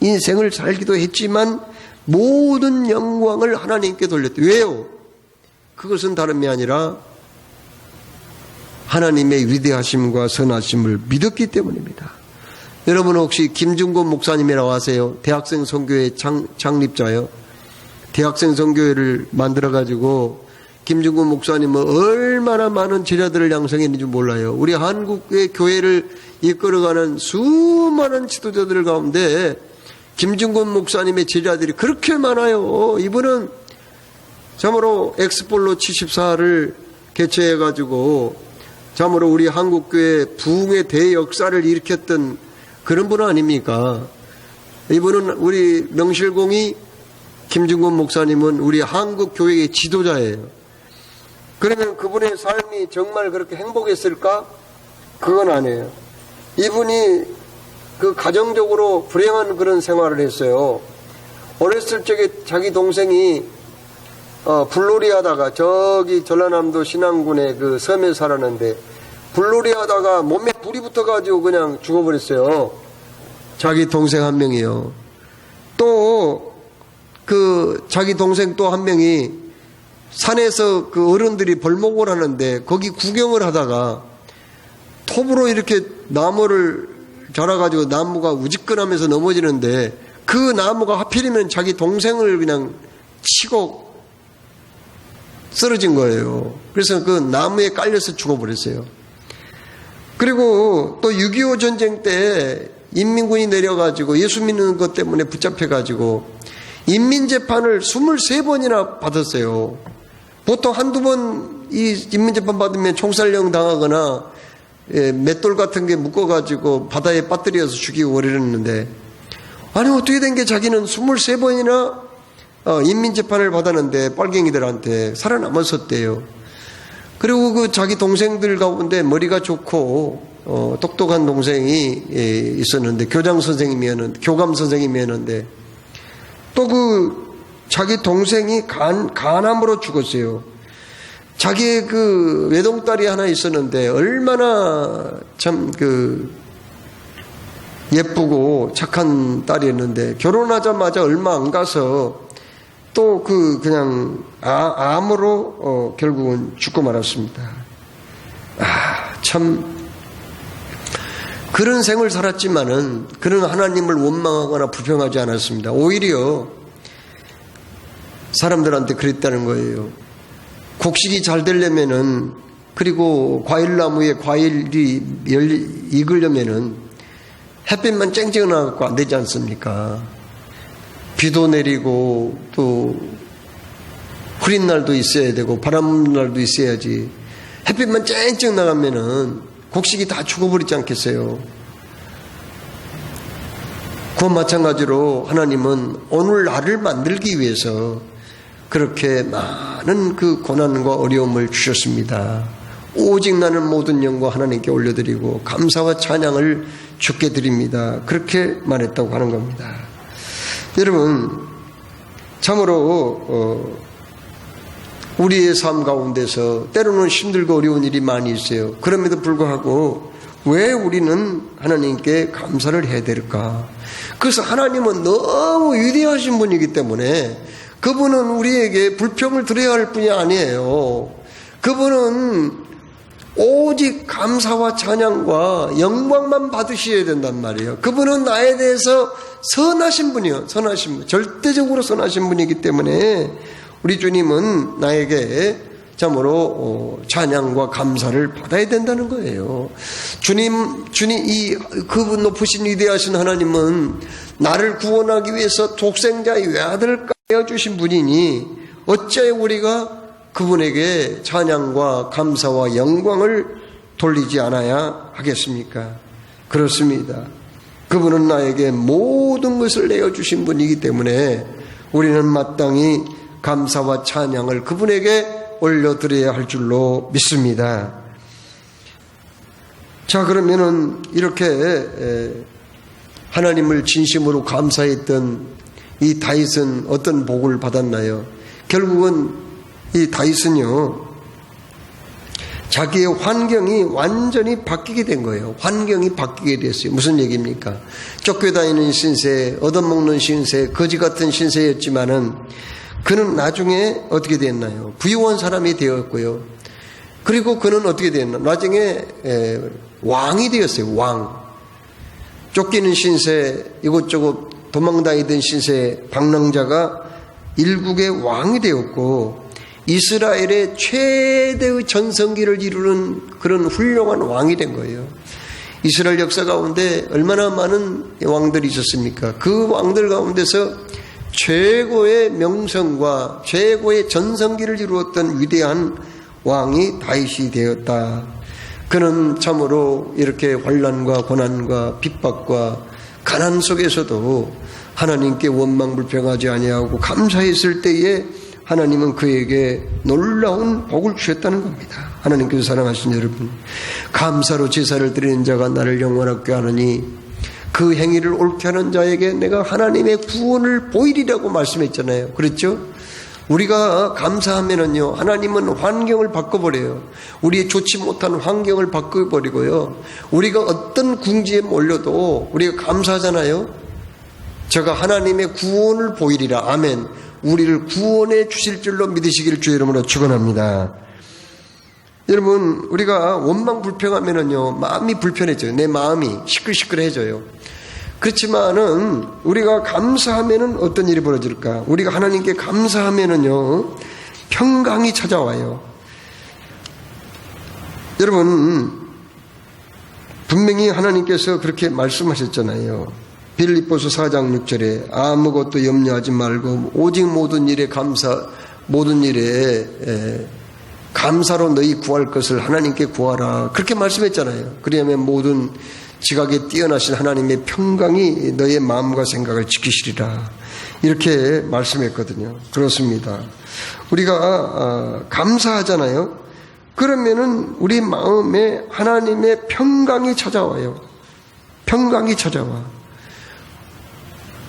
인생을 살기도 했지만 모든 영광을 하나님께 돌렸다. 왜요? 그것은 다름이 아니라 하나님의 위대하심과 선하심을 믿었기 때문입니다. 여러분 혹시 김중곤 목사님이라고 아세요? 대학생 선교회 창립자요. 대학생 선교회를 만들어가지고 김중곤 목사님은 얼마나 많은 제자들을 양성했는지 몰라요. 우리 한국의 교회를 이끌어가는 수많은 지도자들 가운데 김중곤 목사님의 제자들이 그렇게 많아요. 이분은 참으로 엑스폴로 74를 개최해가지고 참으로 우리 한국교회 부흥의 대역사를 일으켰던 그런 분 아닙니까? 이분은 우리 명실공히 김중곤 목사님은 우리 한국교회의 지도자예요. 그러면 그분의 삶이 정말 그렇게 행복했을까? 그건 아니에요. 이분이 그 가정적으로 불행한 그런 생활을 했어요. 어렸을 적에 자기 동생이 불놀이 하다가 저기 전라남도 신안군의 그 섬에 살았는데 불놀이 하다가 몸에 불이 붙어가지고 그냥 죽어버렸어요. 자기 동생 한 명이요. 또 그 자기 동생 또 한 명이 산에서 그 어른들이 벌목을 하는데 거기 구경을 하다가 톱으로 이렇게 나무를 자라가지고 나무가 우직근하면서 넘어지는데 그 나무가 하필이면 자기 동생을 그냥 치고 쓰러진 거예요. 그래서 그 나무에 깔려서 죽어버렸어요. 그리고 또 6.25 전쟁 때 인민군이 내려가지고 예수 믿는 것 때문에 붙잡혀가지고 인민재판을 23번이나 받았어요. 보통 한두 번 이 인민재판 받으면 총살령 당하거나 맷돌 같은 게 묶어가지고 바다에 빠뜨려서 죽이고 그러는데 아니 어떻게 된 게 자기는 23번이나 인민재판을 받았는데 빨갱이들한테 살아남았었대요. 그리고 그 자기 동생들 가운데 머리가 좋고 똑똑한 동생이 있었는데 교감 선생님이었는데 또 그 자기 동생이 간암으로 죽었어요. 자기의 그 외동딸이 하나 있었는데 얼마나 참 그 예쁘고 착한 딸이었는데 결혼하자마자 얼마 안 가서 또 그냥 암으로 결국은 죽고 말았습니다. 참 그런 생을 살았지만은 그는 하나님을 원망하거나 불평하지 않았습니다. 오히려 사람들한테 그랬다는 거예요. 곡식이 잘 되려면은 그리고 과일나무에 과일이 익으려면은 햇빛만 쨍쨍 나갖고 안 되지 않습니까? 비도 내리고 또 흐린 날도 있어야 되고 바람 부는 날도 있어야지. 햇빛만 쨍쨍 나가면은 곡식이 다 죽어버리지 않겠어요? 그와 마찬가지로 하나님은 오늘 나를 만들기 위해서 그렇게 많은 그 고난과 어려움을 주셨습니다. 오직 나는 모든 영광 하나님께 올려드리고 감사와 찬양을 주께 드립니다. 그렇게 말했다고 하는 겁니다. 여러분 참으로 우리의 삶 가운데서 때로는 힘들고 어려운 일이 많이 있어요. 그럼에도 불구하고 왜 우리는 하나님께 감사를 해야 될까? 그래서 하나님은 너무 위대하신 분이기 때문에 그분은 우리에게 불평을 드려야 할 분이 아니에요. 그분은 오직 감사와 찬양과 영광만 받으셔야 된단 말이에요. 그분은 나에 대해서 선하신 분이요. 선하신 분. 절대적으로 선하신 분이기 때문에 우리 주님은 나에게 참으로 찬양과 감사를 받아야 된다는 거예요. 주님, 그분 높으신 위대하신 하나님은 나를 구원하기 위해서 독생자의 외아들을 까여 주신 분이니 어찌하여 우리가 그분에게 찬양과 감사와 영광을 돌리지 않아야 하겠습니까? 그렇습니다. 그분은 나에게 모든 것을 내어주신 분이기 때문에 우리는 마땅히 감사와 찬양을 그분에게 올려드려야 할 줄로 믿습니다. 자, 그러면은 이렇게 하나님을 진심으로 감사했던 이 다윗은 어떤 복을 받았나요? 결국은 이 다윗은요, 자기의 환경이 완전히 바뀌게 된 거예요. 환경이 바뀌게 됐어요. 무슨 얘기입니까? 쫓겨다니는 신세, 얻어먹는 신세, 거지 같은 신세였지만은 그는 나중에 어떻게 됐나요? 부유한 사람이 되었고요. 그리고 그는 어떻게 됐나? 나중에 왕이 되었어요. 왕. 쫓기는 신세, 이곳저곳 도망다니던 신세, 방랑자가 일국의 왕이 되었고 이스라엘의 최대의 전성기를 이루는 그런 훌륭한 왕이 된 거예요. 이스라엘 역사 가운데 얼마나 많은 왕들이 있었습니까? 그 왕들 가운데서 최고의 명성과 최고의 전성기를 이루었던 위대한 왕이 다윗이 되었다. 그는 참으로 이렇게 환난과 고난과 핍박과 가난 속에서도 하나님께 원망불평하지 아니하고 감사했을 때에 하나님은 그에게 놀라운 복을 주셨다는 겁니다. 하나님께서 사랑하신 여러분, 감사로 제사를 드리는 자가 나를 영원하게 하느니 그 행위를 옳게 하는 자에게 내가 하나님의 구원을 보이리라고 말씀했잖아요. 그렇죠? 우리가 감사하면은요, 하나님은 환경을 바꿔버려요. 우리의 좋지 못한 환경을 바꿔버리고요. 우리가 어떤 궁지에 몰려도 우리가 감사하잖아요. 제가 하나님의 구원을 보이리라. 아멘. 우리를 구원해 주실 줄로 믿으시기를 주의 이름으로 축원합니다. 여러분, 우리가 원망 불평하면은요, 마음이 불편해져요. 내 마음이 시끌시끌해져요. 그렇지만은 우리가 감사하면은 어떤 일이 벌어질까? 우리가 하나님께 감사하면은요, 평강이 찾아와요. 여러분, 분명히 하나님께서 그렇게 말씀하셨잖아요. 빌립보서 4장 6절에 아무것도 염려하지 말고 오직 모든 일에 감사로 너희 구할 것을 하나님께 구하라. 그렇게 말씀했잖아요. 그러면 모든 지각에 뛰어나신 하나님의 평강이 너의 마음과 생각을 지키시리라. 이렇게 말씀했거든요. 그렇습니다. 우리가 감사하잖아요. 그러면은 우리 마음에 하나님의 평강이 찾아와요. 평강이 찾아와.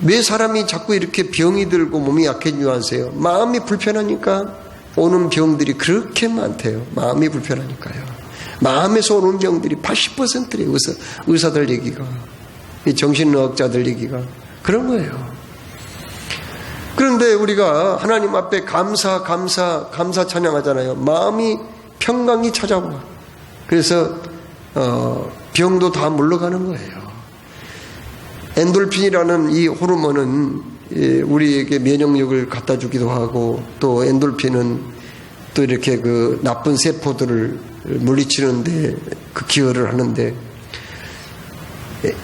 왜 사람이 자꾸 이렇게 병이 들고 몸이 약해지고 하세요? 마음이 불편하니까 오는 병들이 그렇게 많대요. 마음이 불편하니까요. 마음에서 오는 병들이 80%래요. 의사들 얘기가, 정신의학자들 얘기가 그런 거예요. 그런데 우리가 하나님 앞에 감사 찬양하잖아요. 마음이 평강이 찾아와. 그래서 병도 다 물러가는 거예요. 엔돌핀이라는 이 호르몬은 우리에게 면역력을 갖다 주기도 하고, 또 엔돌핀은 또 이렇게 그 나쁜 세포들을 물리치는데 그 기여를 하는데,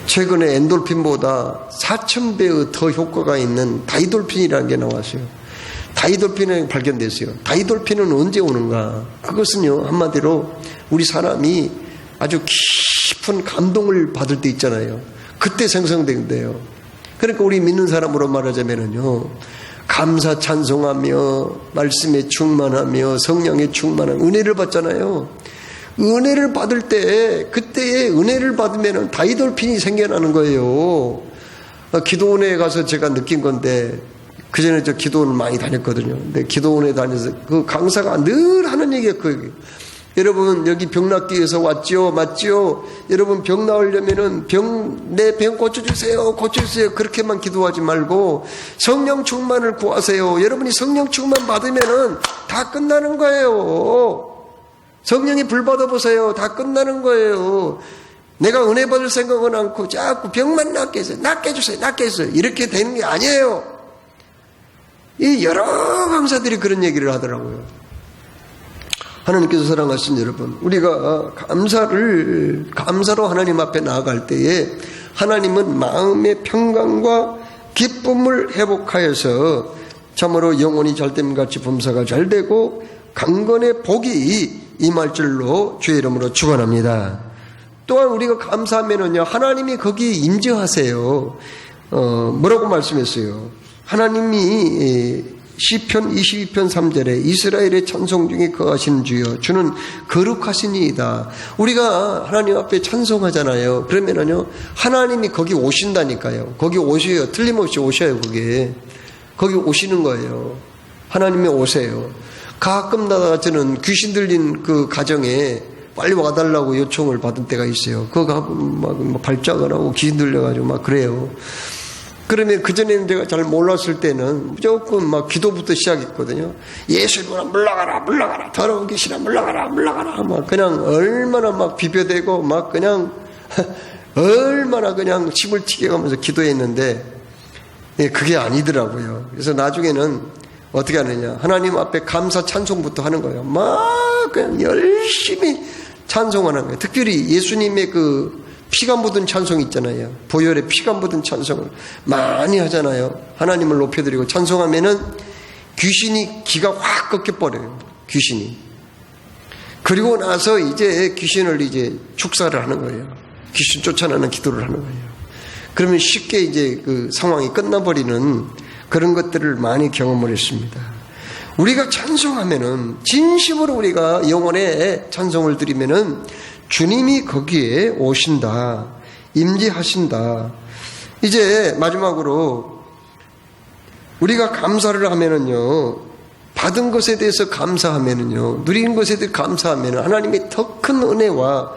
최근에 엔돌핀보다 4,000배의 더 효과가 있는 다이돌핀이라는 게 나왔어요. 다이돌핀이 발견됐어요. 다이돌핀은 언제 오는가? 그것은요, 한마디로 우리 사람이 아주 깊은 감동을 받을 때 있잖아요. 그때 생성된대요. 그러니까 우리 믿는 사람으로 말하자면은요, 감사 찬송하며 말씀에 충만하며 성령에 충만한 은혜를 받잖아요. 은혜를 받을 때, 그때에 은혜를 받으면은 다이돌핀이 생겨나는 거예요. 기도원에 가서 제가 느낀 건데, 그 전에 저 기도원을 많이 다녔거든요. 근데 기도원에 다녀서 그 강사가 늘 하는 얘기가 그 여러분 여기 병 낫기 위해서 왔지요? 맞지요? 여러분 병 나으려면은 내 병 고쳐주세요. 고쳐주세요. 그렇게만 기도하지 말고 성령 충만을 구하세요. 여러분이 성령 충만 받으면은 다 끝나는 거예요. 성령이 불 받아보세요. 다 끝나는 거예요. 내가 은혜 받을 생각은 않고 자꾸 병만 낫게 해주세요. 낫게 해주세요. 낫게 해주세요. 이렇게 되는 게 아니에요. 이 여러 강사들이 그런 얘기를 하더라고요. 하나님께서 사랑하신 여러분, 우리가 감사로 하나님 앞에 나아갈 때에 하나님은 마음의 평강과 기쁨을 회복하여서 참으로 영혼이 잘됨같이 범사가 잘되고 강건의 복이 임할 줄로 주의 이름으로 축원합니다. 또한 우리가 감사하면은요, 하나님이 거기에 임재하세요. 뭐라고 말씀했어요? 하나님이 시편 22편 3절에 이스라엘의 찬송 중에 거하시는 주여 주는 거룩하시니이다. 우리가 하나님 앞에 찬송하잖아요. 그러면은요 하나님이 거기 오신다니까요. 거기 오셔요. 틀림없이 오셔요. 거기 오시는 거예요. 하나님이 오세요. 가끔 저는 귀신 들린 그 가정에 빨리 와달라고 요청을 받은 때가 있어요. 그거 가면 막 발작을 하고 귀신 들려가지고 막 그래요. 그러면 그전에는 제가 잘 몰랐을 때는 무조건 막 기도부터 시작했거든요. 예수님아 물러가라, 물러가라, 더러운 귀신아 물러가라, 물러가라. 막 그냥 얼마나 막 비벼대고 막 그냥 얼마나 그냥 침을 튀겨가면서 기도했는데 그게 아니더라고요. 그래서 나중에는 어떻게 하느냐. 하나님 앞에 감사 찬송부터 하는 거예요. 막 그냥 열심히 찬송하는 거예요. 특별히 예수님의 그 피가 묻은 찬송 있잖아요. 보혈에 피가 묻은 찬송을 많이 하잖아요. 하나님을 높여드리고 찬송하면은 귀신이 기가 확 꺾여버려요. 귀신이. 그리고 나서 이제 귀신을 이제 축사를 하는 거예요. 귀신 쫓아내는 기도를 하는 거예요. 그러면 쉽게 이제 그 상황이 끝나버리는 그런 것들을 많이 경험을 했습니다. 우리가 찬송하면은 진심으로 우리가 영혼의 찬송을 드리면은 주님이 거기에 오신다. 임재하신다. 이제 마지막으로 우리가 감사를 하면은요. 받은 것에 대해서 감사하면은요. 누린 것에 대해서 감사하면은 하나님이 더 큰 은혜와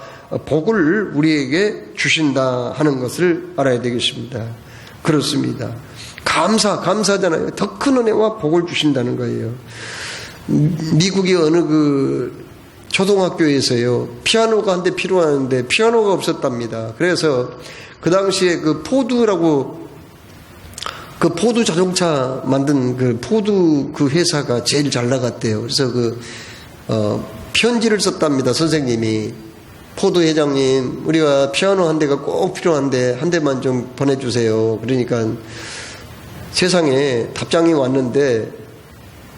복을 우리에게 주신다 하는 것을 알아야 되겠습니다. 그렇습니다. 감사잖아요. 더 큰 은혜와 복을 주신다는 거예요. 미국의 어느 그 초등학교에서요, 피아노가 한 대 필요하는데 피아노가 없었답니다. 그래서 그 당시에 그 포드라고 그 포드 자동차 만든 그 포드 그 회사가 제일 잘 나갔대요. 그래서 편지를 썼답니다. 선생님이. 포드 회장님, 우리가 피아노 한 대가 꼭 필요한데 한 대만 좀 보내주세요. 그러니까 세상에 답장이 왔는데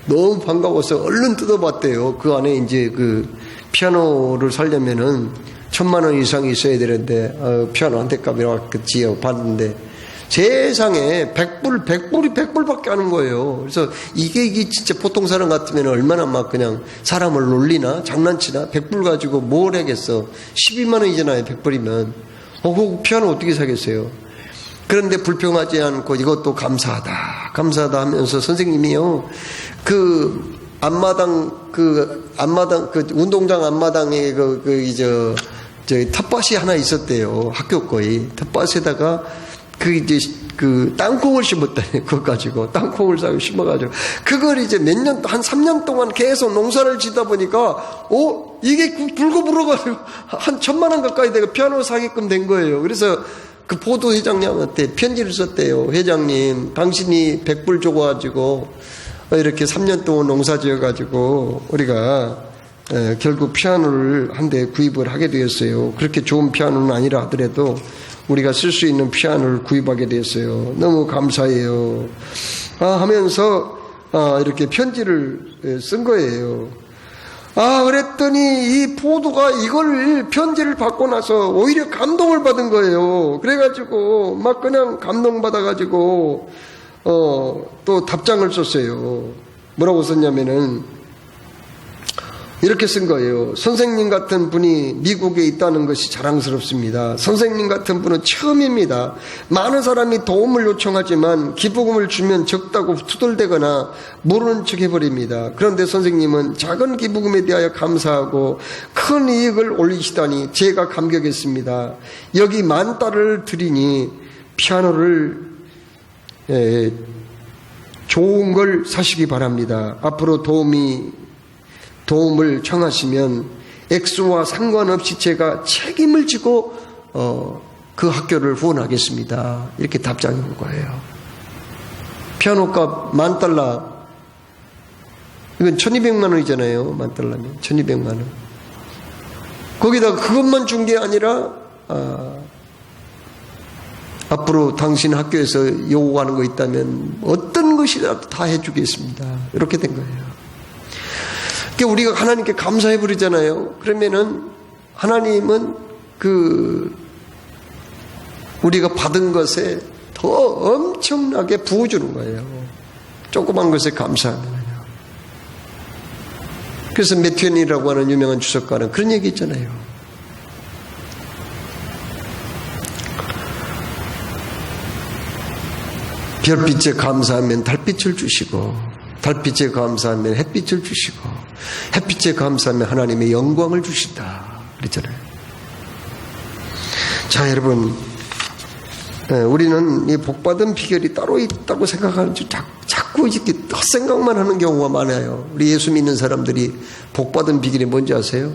너무 반가워서 얼른 뜯어봤대요. 그 안에 이제 그 피아노를 사려면은 1,000만 원 이상이 있어야 되는데 피아노 한 대 값이 왔겠지요. 봤는데 세상에 100불밖에 하는 거예요. 그래서 이게 진짜 보통 사람 같으면 얼마나 막 그냥 사람을 놀리나 장난치나 100불 가지고 뭘 하겠어. 12만 원이잖아요. 100불이면. 그 피아노 어떻게 사겠어요. 그런데 불평하지 않고 이것도 감사하다 하면서 선생님이요. 그 운동장 앞마당에 저기 텃밭이 하나 있었대요. 학교 거의. 텃밭에다가 그 땅콩을 심었다니, 그거 가지고. 땅콩을 사고 심어가지고. 그걸 이제 한 3년 동안 계속 농사를 짓다 보니까, 이게 불고 불어가지고 한 1,000만 원 가까이 되고 피아노 사게끔 된 거예요. 그래서 그 포도 회장님한테 편지를 썼대요. 회장님, 당신이 100불 줘가지고 이렇게 3년 동안 농사 지어가지고 우리가 결국 피아노를 한 대 구입을 하게 되었어요. 그렇게 좋은 피아노는 아니라 하더라도 우리가 쓸 수 있는 피아노를 구입하게 되었어요. 너무 감사해요. 하면서 이렇게 편지를 쓴 거예요. 그랬더니 이 포도가 이걸 편지를 받고 나서 오히려 감동을 받은 거예요. 그래가지고 막 그냥 감동받아가지고 또 답장을 썼어요. 뭐라고 썼냐면은 이렇게 쓴 거예요. 선생님 같은 분이 미국에 있다는 것이 자랑스럽습니다. 선생님 같은 분은 처음입니다. 많은 사람이 도움을 요청하지만 기부금을 주면 적다고 투덜대거나 모르는 척 해버립니다. 그런데 선생님은 작은 기부금에 대하여 감사하고 큰 이익을 올리시다니 제가 감격했습니다. 여기 10,000달러를 드리니 피아노를 좋은 걸 사시기 바랍니다. 앞으로 도움을 청하시면 액수와 상관없이 제가 책임을 지고 그 학교를 후원하겠습니다. 이렇게 답장이 온 거예요. 피아노값 10,000달러, 이건 1,200만 원이잖아요. 10,000달러면 1,200만 원. 거기다 그것만 준 게 아니라 앞으로 당신 학교에서 요구하는 거 있다면 어떤 것이라도 다 해주겠습니다. 이렇게 된 거예요. 그러니까 우리가 하나님께 감사해 버리잖아요. 그러면은 하나님은 우리가 받은 것에 더 엄청나게 부어주는 거예요. 조그만 것에 감사하면요. 그래서 매튜엔이라고 하는 유명한 주석가는 그런 얘기 있잖아요. 별빛에 감사하면 달빛을 주시고, 달빛에 감사하면 햇빛을 주시고, 햇빛에 감사하면 하나님의 영광을 주신다 그랬잖아요. 자, 여러분, 우리는 이 복받은 비결이 따로 있다고 생각하는지 자꾸 이렇게 헛생각만 하는 경우가 많아요. 우리 예수 믿는 사람들이 복받은 비결이 뭔지 아세요?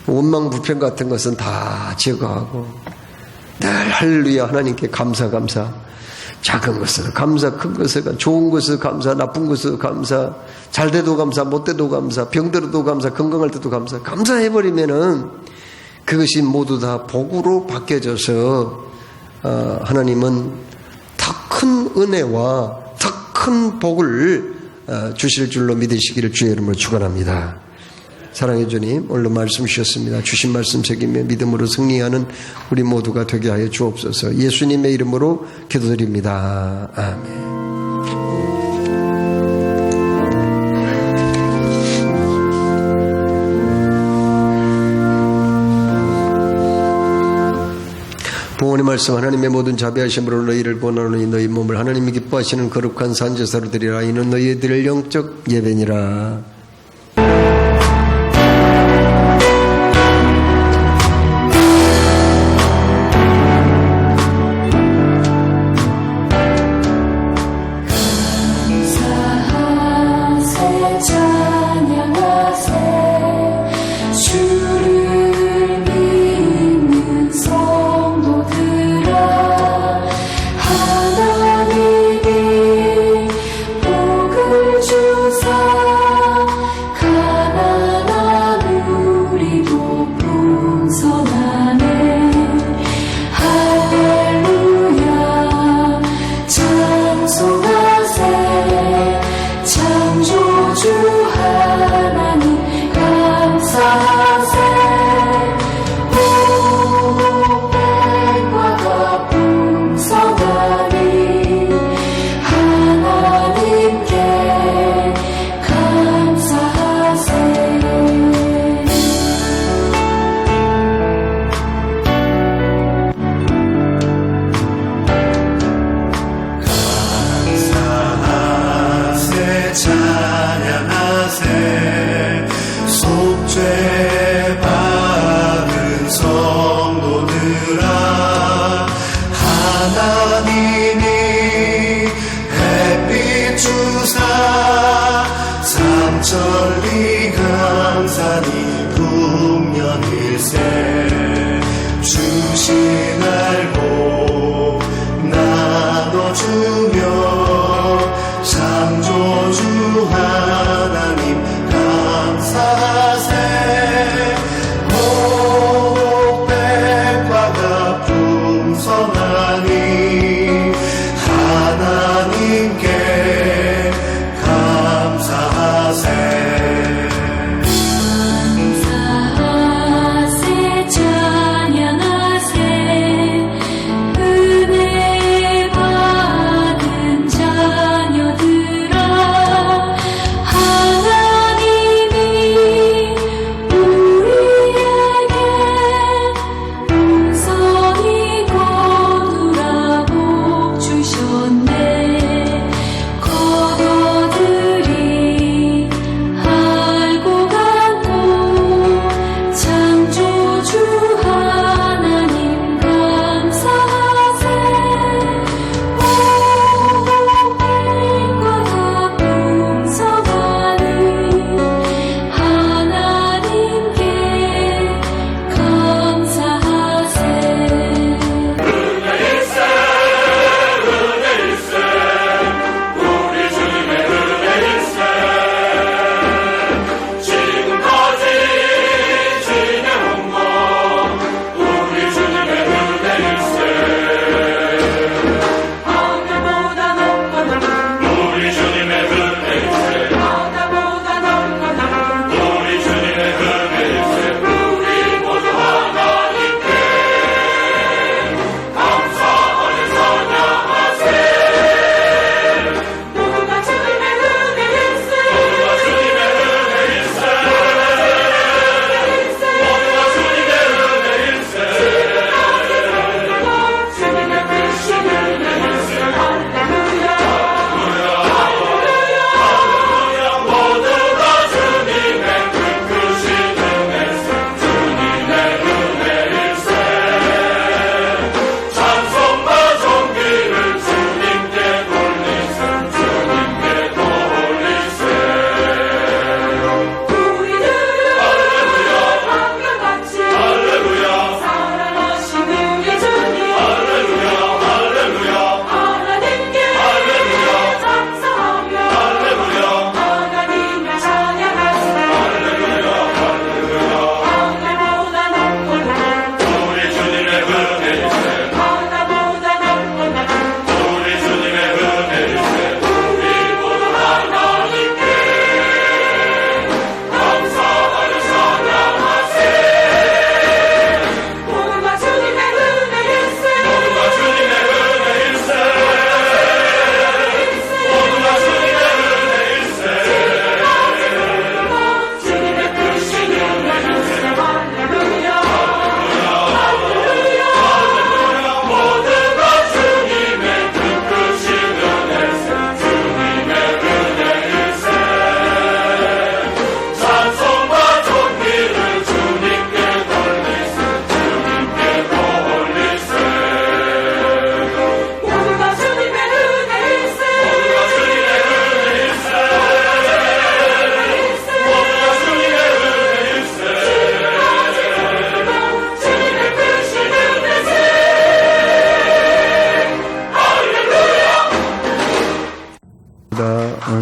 원망 불평 같은 것은 다 제거하고 늘 할렐루야 하나님께 감사 작은 것을 감사, 큰 것을 좋은 것을 감사, 나쁜 것을 감사, 잘 돼도 감사, 못 돼도 감사, 병들어도 감사, 건강할 때도 감사해버리면은 그것이 모두 다 복으로 바뀌어져서 하나님은 더 큰 은혜와 더 큰 복을 주실 줄로 믿으시기를 주의 이름으로 축원합니다. 사랑해 주님, 오늘도 말씀 주셨습니다. 주신 말씀 새기며 믿음으로 승리하는 우리 모두가 되게 하여 주옵소서. 예수님의 이름으로 기도드립니다. 아멘. 부모님 말씀, 하나님의 모든 자비하심으로 너희를 권하노니 너희 몸을 하나님이 기뻐하시는 거룩한 산제사로 드리라. 이는 너희의 드릴 영적 예배니라.
복백과 풍성하니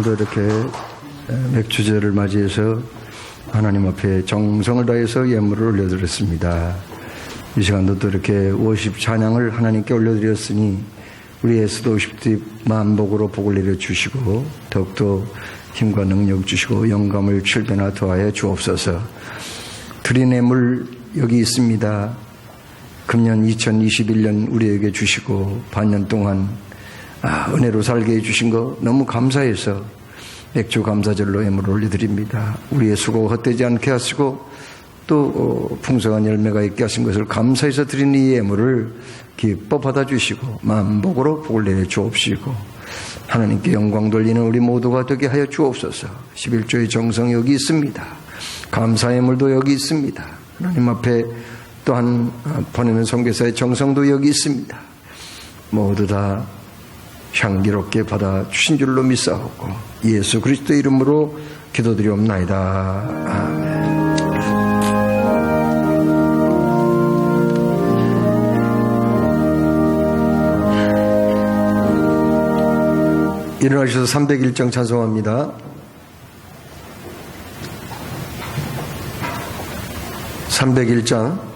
오늘도 이렇게 맥주제를 맞이해서 하나님 앞에 정성을 다해서 예물을 올려드렸습니다. 이 시간도 또 이렇게 워십 찬양을 하나님께 올려드렸으니 우리의 수도 50대 만복으로 복을 내려주시고 더욱더 힘과 능력 주시고 영감을 7배나 더하여 주옵소서. 드린 예물 여기 있습니다. 금년 2021년 우리에게 주시고 반년 동안 은혜로 살게 해주신 거 너무 감사해서 맥주 감사절로 예물을 올려드립니다. 우리의 수고가 헛되지 않게 하시고 또 풍성한 열매가 있게 하신 것을 감사해서 드린 이 예물을 기뻐 받아주시고 만복으로 복을 내려 주옵시고 하나님께 영광 돌리는 우리 모두가 되게 하여 주옵소서. 11조의 정성 여기 있습니다. 감사 예물도 여기 있습니다. 하나님 앞에 또한 보내는 선교사의 정성도 여기 있습니다. 모두 다 향기롭게 받아주신 줄로 믿사옵고 예수 그리스도 이름으로 기도드리옵나이다. 아멘. 일어나셔서 301장 찬송합니다. 301장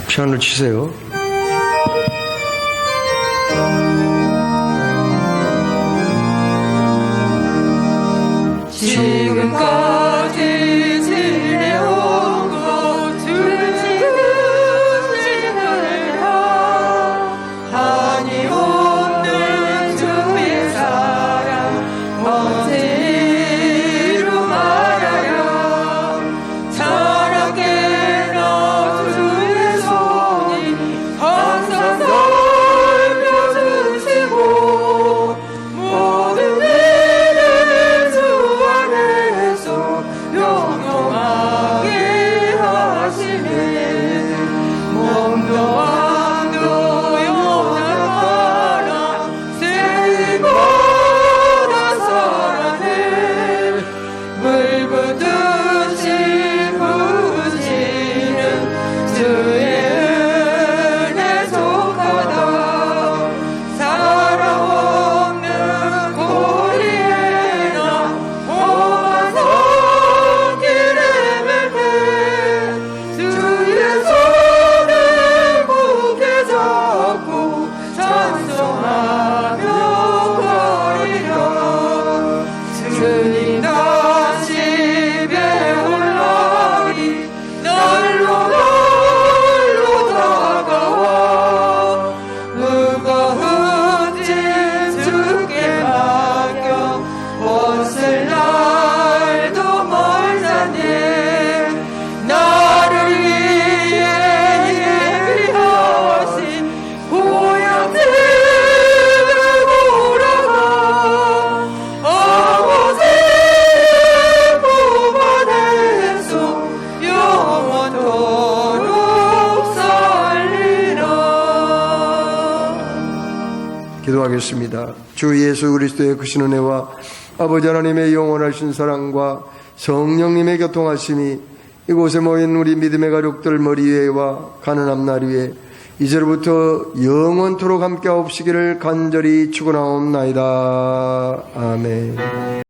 피아노 치세요.
지금까지 지내온 것 주시느라 한이 없는 주의 사랑 언제 이루 말하랴. 자라게 나 주의 손이 항상 살펴주시고 모든 일을 주 안에서 영원하게 하시네. 몸도 안도 영원하라 세보다 살아내 물 붓듯이 부으시는 주의 은혜 속하다. 사랑 없는 고리에 나 험한 손길에 맬때 주의 손을 굳게 잡고 찬송하며 가리라. 주님 다시 배울 날이 날로 다가와 누가 흩진 주께 맡겨 벗을 날도 멀다네. 나를 위해 예비하신 고향 집에 돌아가 아버지의 품 안에서 영원토록 살리라.
기도하겠습니다. 주 예수 그리스도의 크신 은혜와 아버지 하나님의 영원하신 사랑과 성령님의 교통하심이 이곳에 모인 우리 믿음의 가족들 머리 위에와 가는 앞날 위에 이제로부터 영원토록 함께 하옵시기를 간절히 축원하옵나이다. 아멘.